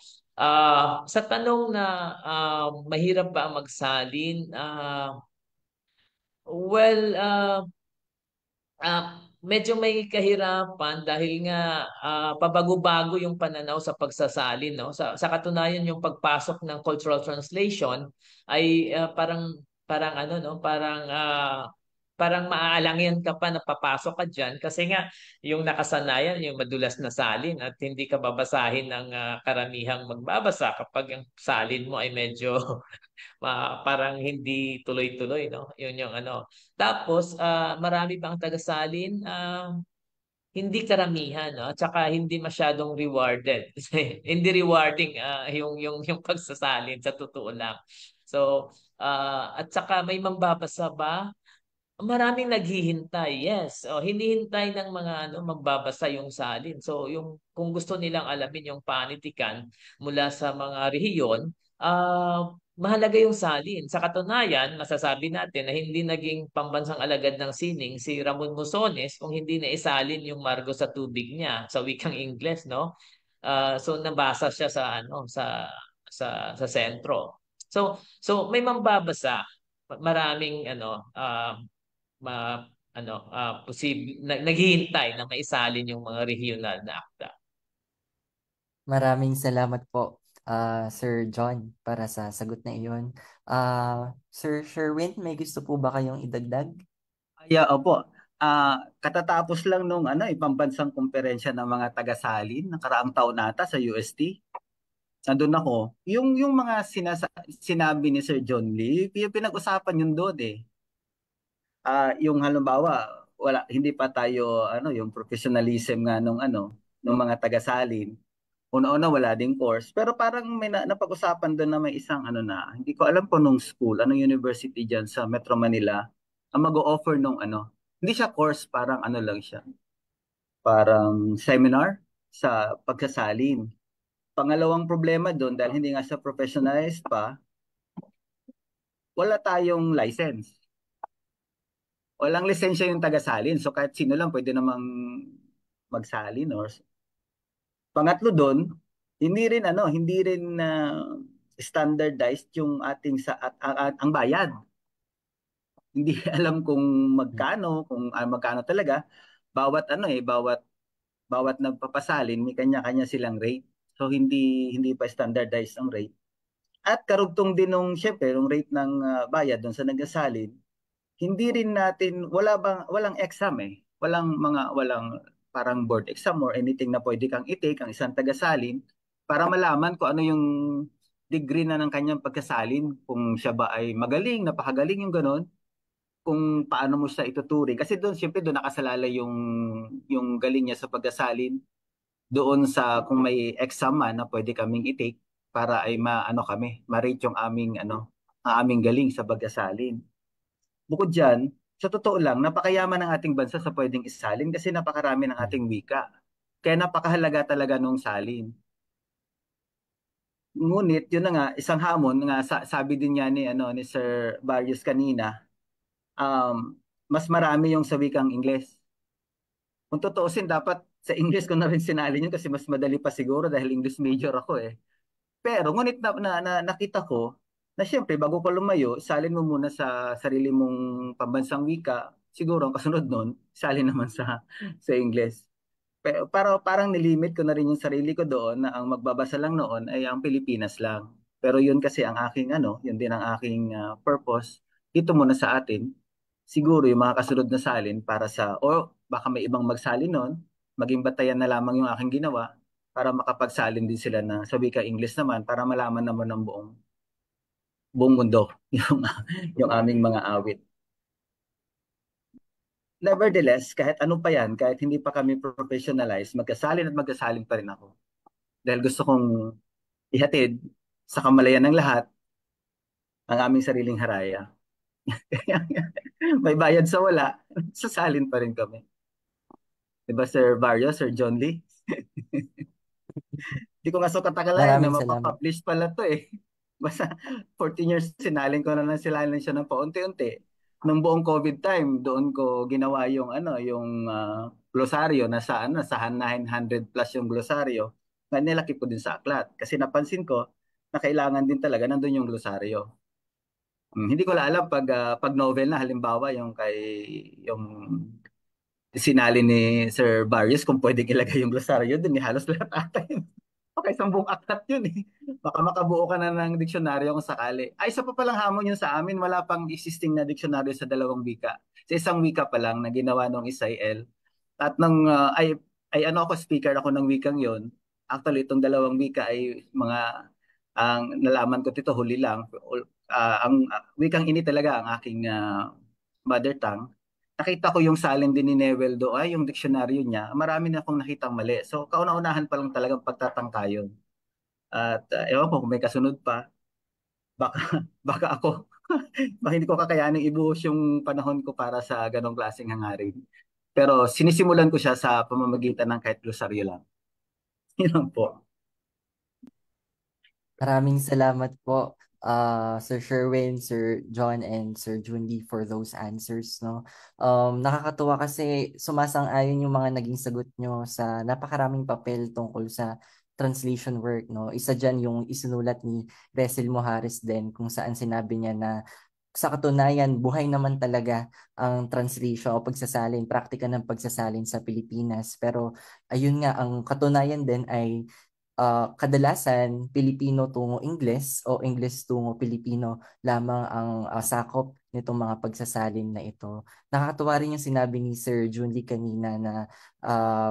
Sa tanong na mahirap ba ang magsalin? Well, medyo may kahirapan dahil nga pabago-bago yung pananaw sa pagsasalin, no? Sa katunayan, yung pagpasok ng cultural translation ay parang maaalangyan ka pa na papasok ka diyan kasi nga yung nakasanayan yung madulas na salin at hindi ka babasahin ng karamihang magbabasa kapag ang salin mo ay medyo parang hindi tuloy-tuloy, no? Yun yung Tapos, marami bang tagasalin? Hindi karamihan, no? At saka hindi masyadong rewarded. Hindi rewarding yung pagsasalin sa totoo lang. So, at saka may mambabasa ba? Maraming naghihintay, yes. Hinihintay ng mga magbabasa yung salin. So, kung gusto nilang alamin yung panitikan mula sa mga rehiyon, mahalaga yung salin. Sa katunayan, masasabi natin na hindi naging pambansang alagad ng sining si Ramon Musones kung hindi na isalin yung Margo sa tubig niya sa wikang Ingles, no? So nabasa siya sa ano sa sentro. So may mambabasa, maraming ma, naghihintay na maisalin yung mga regional na akda. Maraming salamat po, Sir John, para sa sagot na iyon. Sir Sherwin, may gusto po ba kayong idagdag? Opo. Katatapos lang nung pambansang kumperensya ng mga taga-salin nakaraang taon nata sa UST. Nandun ako. Yung mga sinabi ni Sir John Lee, yung pinag-usapan yun doon eh. Yung halimbawa, hindi pa tayo yung professionalism nga nung mga taga-salin. Una-una wala ding course, pero parang may napag-usapan doon na may isang hindi ko alam po nung school, anong university diyan sa Metro Manila, ang mag-o-offer nung hindi siya course, parang lang siya. Parang seminar sa pagsasalin. Pangalawang problema doon dahil hindi nga siya professionalized pa, wala tayong license. Walang lisensya yung taga-salin. So kahit sino lang pwede namang magsalin or pangatlo doon, hindi rin standardized yung ating ang bayad. Hindi alam kung magkano talaga bawat nagpapasalin may kanya-kanya silang rate. So hindi pa standardized ang rate. At karugtong din nung syempre yung rate ng bayad doon sa nagasalin, hindi rin natin walang exam eh. Walang parang board exam or anything na pwede kang i-take ang isang tagasalin para malaman kung ano yung degree na ng kanyang pagkasalin, kung siya ba ay magaling, napakagaling yung ganon, kung paano mo siya ituturing. Kasi doon, syempre doon nakasalalay yung galing niya sa pagkasalin doon sa kung may exam man na pwede kaming i-take para ay ma-rate yung ang aming galing sa pagkasalin. Bukod dyan, sa totoo lang, napakayaman ng ating bansa sa pwedeng isalin kasi napakarami ng ating wika. Kaya napakahalaga talaga nung salin. Ngunit, yun na nga, isang hamon nga sabi din niya ni Sir Barrios kanina, mas marami yung sa wikang Ingles. Kung tutuusin, dapat sa English ko na rin sinalin yun kasi mas madali pa siguro dahil English major ako eh. Pero ngunit nakita ko na siyempre bago ka lumayo, salin mo muna sa sarili mong pambansang wika. Siguro ang kasunod nun, salin naman sa English. Pero parang nilimit ko na rin yung sarili ko doon na ang magbabasa lang noon ay ang Pilipinas lang. Pero yun kasi ang aking yun din ang aking purpose dito muna sa atin. Siguro yung mga kasunod na salin para o baka may ibang magsalin noon, maging batayan na lamang yung aking ginawa para makapagsalin din sila na sa wika English naman para malaman naman ng buong mundo yung aming mga awit. Nevertheless, kahit ano pa yan, kahit hindi pa kami professionalized, magkasalin pa rin ako. Dahil gusto kong ihatid sa kamalayan ng lahat ang aming sariling haraya. May bayad sa wala, sasalin pa rin kami. Diba Sir Barrio, Sir John Lee? Hindi ko nga so katakalain na Maraming salamat. mapapublish pala to eh. Basta 14 years sinalin ko na lang siya ng paunti-unti. Nung buong COVID time, doon ko ginawa yung glosaryo na sa 900 plus yung glosaryo. Na nilaki ko din sa aklat kasi napansin ko na kailangan din talaga nandun yung glosaryo. Hindi ko alam pag novel na halimbawa yung sinali ni Sir Barrios kung pwedeng ilagay yung glosaryo dun, halos lahat ata yun. Okay, 10 aklat yun eh. Baka makabuo ka na ng diksyonaryo kung sakali. Ay, isa pa palang hamon yun sa amin. Wala pang existing na diksyonaryo sa dalawang wika. Sa isang wika pa lang na ginawa ng Isael. At ako, speaker ako ng wikang yon. Actually, itong dalawang wika ay ang nalaman ko dito, huli lang. Ang wikang ini talaga ang aking mother tongue. Nakita ko yung salin din ni Newell do yung diksyonaryo niya. Marami na akong nakitang mali. So, kauna-unahan pa lang talagang pagtatangka yun. At ewan ko kung may kasunod pa, baka, baka ako, baka hindi ko kakayanin ibuhos yung panahon ko para sa ganong klaseng hangarin. Pero sinisimulan ko siya sa pamamagitan ng kahit glosaryo lang. Yun lang po. Maraming salamat po, Sir Sherwin, Sir John, and Sir Jundy for those answers, no? Nakakatuwa kasi sumasang-ayon yung mga naging sagot nyo sa napakaraming papel tungkol sa translation work, no? Isa dyan yung isinulat ni Cecil Mojares din, kung saan sinabi niya na sa katunayan, buhay naman talaga ang translation o pagsasalin, praktika ng pagsasalin sa Pilipinas. Pero ayun nga, ang katunayan din ay kadalasan Pilipino tungo Ingles o Ingles tungo Pilipino lamang ang sakop nitong mga pagsasalin na ito. Nakakatuwa rin yung sinabi ni Sir Junly kanina na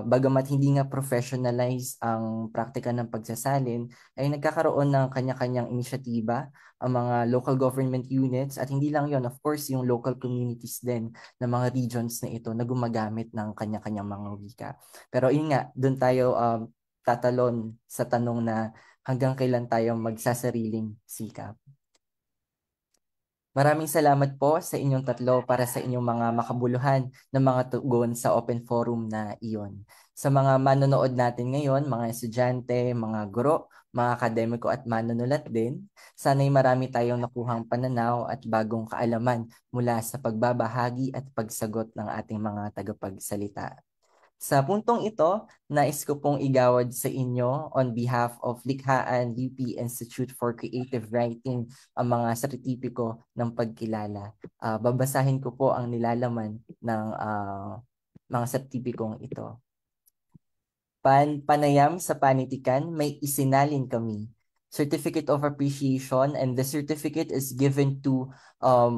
bagamat hindi nga professionalize ang praktika ng pagsasalin, ay nagkakaroon ng kanya-kanyang inisyatiba ang mga local government units at hindi lang yon, of course, yung local communities din ng mga regions na ito na gumagamit ng kanya-kanyang mga wika. Pero yun nga, doon tayo tatalon sa tanong na hanggang kailan tayo magsasariling sikap. Maraming salamat po sa inyong tatlo para sa inyong mga makabuluhan ng mga tugon sa open forum na iyon. Sa mga manonood natin ngayon, mga estudyante, mga guro, mga akademiko at manunulat din, sana'y marami tayong nakuhang pananaw at bagong kaalaman mula sa pagbabahagi at pagsagot ng ating mga tagapagsalita. Sa puntong ito, nais ko pong igawad sa inyo on behalf of Likhaan UP Institute for Creative Writing ang mga sertipiko ng pagkilala. Babasahin ko po ang nilalaman ng mga sertipikong ito. Panayam sa panitikan, may isinalin kami. Certificate of Appreciation, and the certificate is given to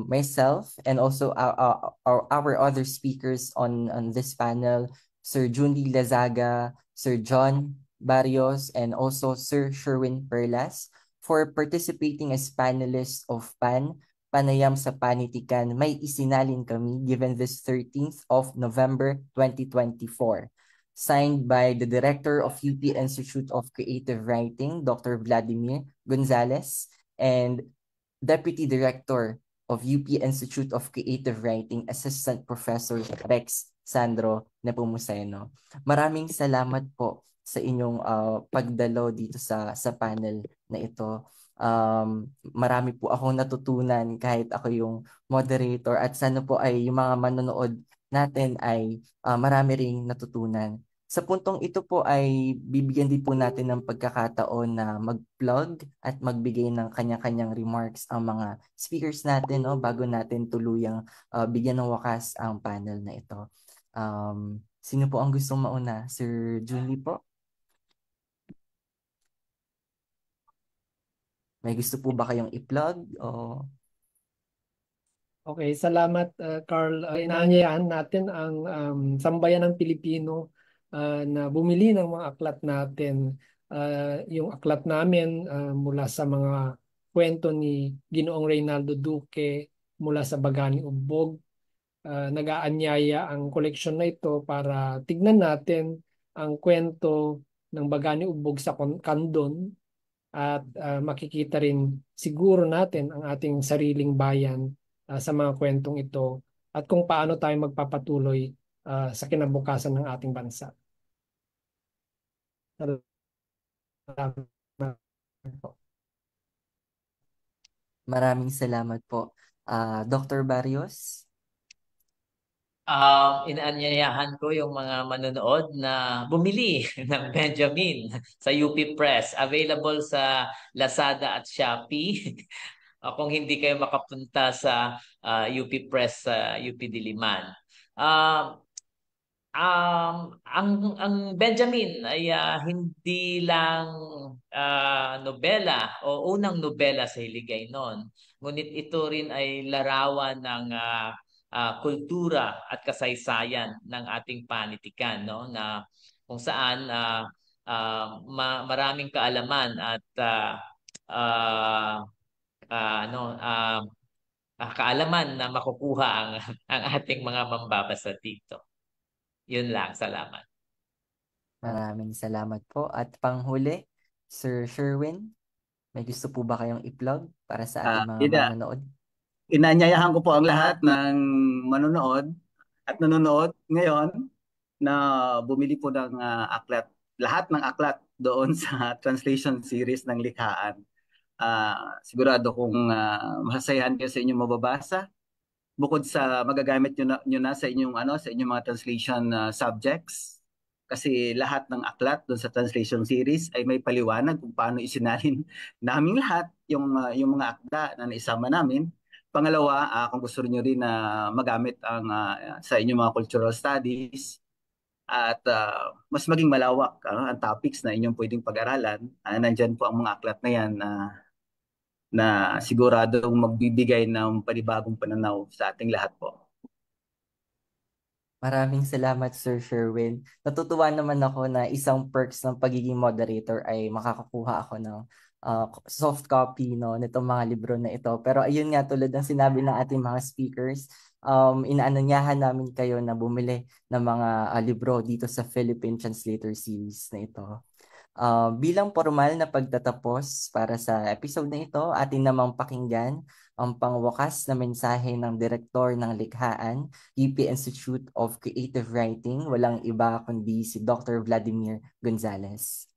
myself and also our other speakers on this panel, Sir Junly Lazaga, Sir John Barrios, and also Sir Sherwin Perlas for participating as panelists of Panayam sa Panitikan, May Isinalin Kami, given this 13th of November 2024. Signed by the Director of UP Institute of Creative Writing, Dr. Vladimir Gonzalez, and Deputy Director of UP Institute of Creative Writing, Assistant Professor Rex Sandro Nepomuceno. Maraming salamat po sa inyong pagdalo dito sa panel na ito. Marami po akong natutunan kahit ako yung moderator at sana po ay yung mga manonood natin ay marami ring natutunan. Sa puntong ito po ay bibigyan din po natin ng pagkakataon na mag-plug at magbigay ng kanya-kanyang remarks ang mga speakers natin, no, bago natin tuluyang bigyan ng wakas ang panel na ito. Sino po ang gustong mauna? Sir Junly po? May gusto po ba kayong i-plug? O... Okay, salamat Carl. Inaanyayahan natin ang sambayan ng Pilipino na bumili ng mga aklat natin. Yung aklat namin mula sa mga kwento ni Ginoong Reynaldo Duque mula sa Bagani Ubbog. Nag-aanyaya ang koleksyon na ito para tignan natin ang kwento ng Bagani Ubbog sa Kandon at makikita rin siguro natin ang ating sariling bayan sa mga kwentong ito at kung paano tayo magpapatuloy sa kinabukasan ng ating bansa. Maraming salamat po. Dr. Barrios? Inaanyayahan ko yung mga manonood na bumili ng Benjamin sa UP Press. Available sa Lazada at Shopee. Kung hindi kayo makapunta sa UP Press sa UP Diliman. Ang Benjamin ay hindi lang nobela o unang nobela sa Hiligaynon. Ngunit ito rin ay larawan ng kultura at kasaysayan ng ating panitikan, no, na kung saan maraming kaalaman at kaalaman na makukuha ang ating mga mambabasa dito. Yun lang, salamat. Maraming salamat po. At panghuli, Sir Sherwin, may gusto po ba kayong i-plug para sa ating mga manonood? Inaanyayahan ko po ang lahat ng manonood at nanonood ngayon na bumili po ng aklat, lahat ng aklat doon sa translation series ng Likhaan. Sigurado kung masasayahan kayo sa inyong mababasa. Bukod sa magagamit nyo na sa inyong sa inyong mga translation subjects, Kasi lahat ng aklat doon sa translation series ay may paliwanag kung paano isinalin naming lahat yung mga akda na naisama namin. Pangalawa, kung gusto niyo rin na magamit sa inyong mga cultural studies at mas maging malawak ang topics na inyong pwedeng pag-aralan, nandyan po ang mga aklat na yan na siguradong magbibigay ng panibagong pananaw sa ating lahat po. Maraming salamat, Sir Sherwin. Natutuwa naman ako na isang perks ng pagiging moderator ay makakakuha ako ng soft copy nitong mga libro na ito. Pero ayun nga, tulad ng sinabi ng ating mga speakers, inaanyayahan namin kayo na bumili ng mga libro dito sa Philippine Translator Series na ito. Bilang formal na pagtatapos para sa episode na ito, atin namang pakinggan ang pangwakas na mensahe ng Direktor ng Likhaan, UP Institute of Creative Writing, walang iba kundi si Dr. Vladimir Gonzalez.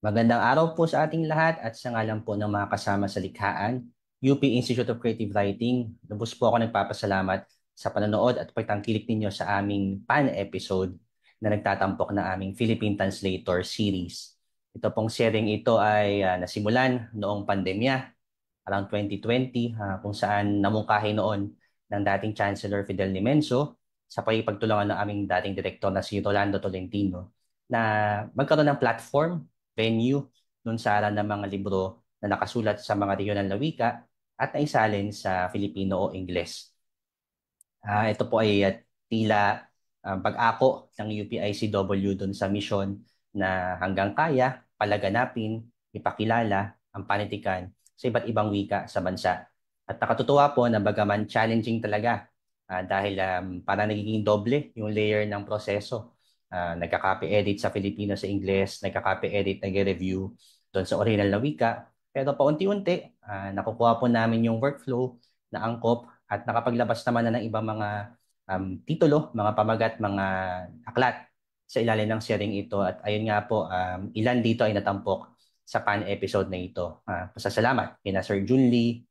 Magandang araw po sa ating lahat at sa ngalan po ng mga kasama sa Likhaan, UP Institute of Creative Writing. Lubos po ako nagpapasalamat sa panonood at pagtangkilik ninyo sa aming pan-episode na nagtatampok na aming Philippine Translator Series. Ito pong sharing ito ay nasimulan noong pandemya, around 2020, kung saan namungkahi noon ng dating Chancellor Fidel Nimenso sa pagtulungan ng aming dating direktor na si Rolando Tolentino na magkaroon ng platform, venue, dun sa aral ng mga libro na nakasulat sa mga regional na wika at naisalin sa Filipino o Ingles. Ito po ay tila pag-ako ng UPICW dun sa mission na hanggang kaya palaganapin, ipakilala ang panitikan sa iba't ibang wika sa bansa. At nakatutuwa po na bagaman challenging talaga dahil parang nagiging doble yung layer ng proseso. Nagka-copy edit sa Filipino sa Ingles, nagka-copy edit, nag-review doon sa original na wika. Pero paunti-unti, nakukuha po namin yung workflow na angkop at nakapaglabas naman na ng ibang mga titulo, mga pamagat, mga aklat sa ilalim ng sharing ito. At ayun nga po, ilan dito ay natampok sa pan-episode na ito. Pasasalamat kina Sir Junli,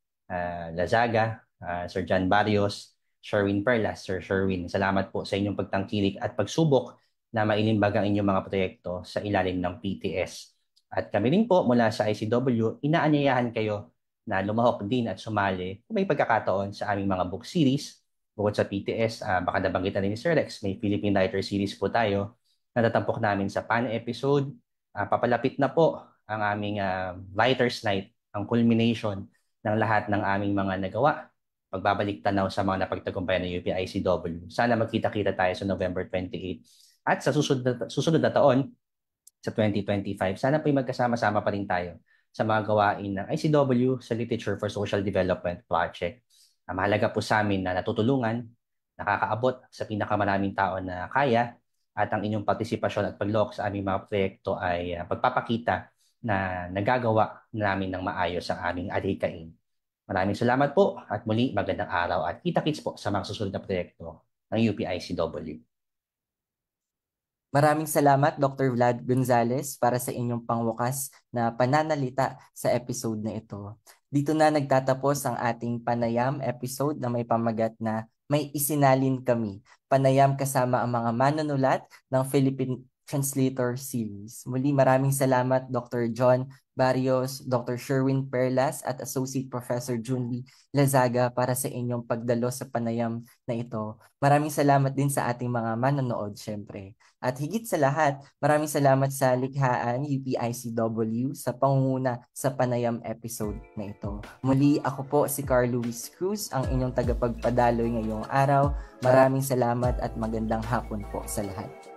Lazaga, Sir John Barrios, Sherwin Perlas, Sir Sherwin. Salamat po sa inyong pagtangkilik at pagsubok na mailimbag ang inyong mga proyekto sa ilalim ng PTS. At kami rin po mula sa ICW, inaanyayahan kayo na lumahok din at sumali kung may pagkakataon sa aming mga book series. Bukod sa PTS, baka nabanggitan din ni Sir Rex, may Philippine Writer Series po tayo na natampok namin sa pan-episode. Papalapit na po ang aming Writer's Night, ang culmination ng lahat ng aming mga nagawa. Pagbabalik tanaw sa mga napagtagumpayan ng UPICW. Sana magkita-kita tayo sa November 28. At sa susunod na taon, sa 2025, sana po'y magkasama-sama pa rin tayo sa mga gawain ng ICW sa Literature for Social Development Project. Mahalaga po sa amin na natutulungan, nakakaabot sa pinakamaraming tao na kaya, at ang inyong partisipasyon at paglok sa aming mga proyekto ay pagpapakita na nagagawa namin ng maayos ang aming adhikain. Maraming salamat po at muli magandang araw at kita-kits po sa mga susunod na proyekto ng UPICW. Maraming salamat, Dr. Vlad Gonzalez, para sa inyong pangwakas na pananalita sa episode na ito. Dito na nagtatapos ang ating panayam episode na may pamagat na May Isinalin Kami. Panayam kasama ang mga manunulat ng Philippine Translator Series. Muli maraming salamat Dr. John Barrios, Dr. Sherwin Perlas at Associate Professor Junli Lazaga para sa inyong pagdalo sa panayam na ito. Maraming salamat din sa ating mga manonood syempre. At higit sa lahat, maraming salamat sa Likhaan UPICW sa pangunguna sa panayam episode na ito. Muli ako po si Carl Luis Cruz, ang inyong tagapagpadaloy ngayong araw. Maraming salamat at magandang hapon po sa lahat.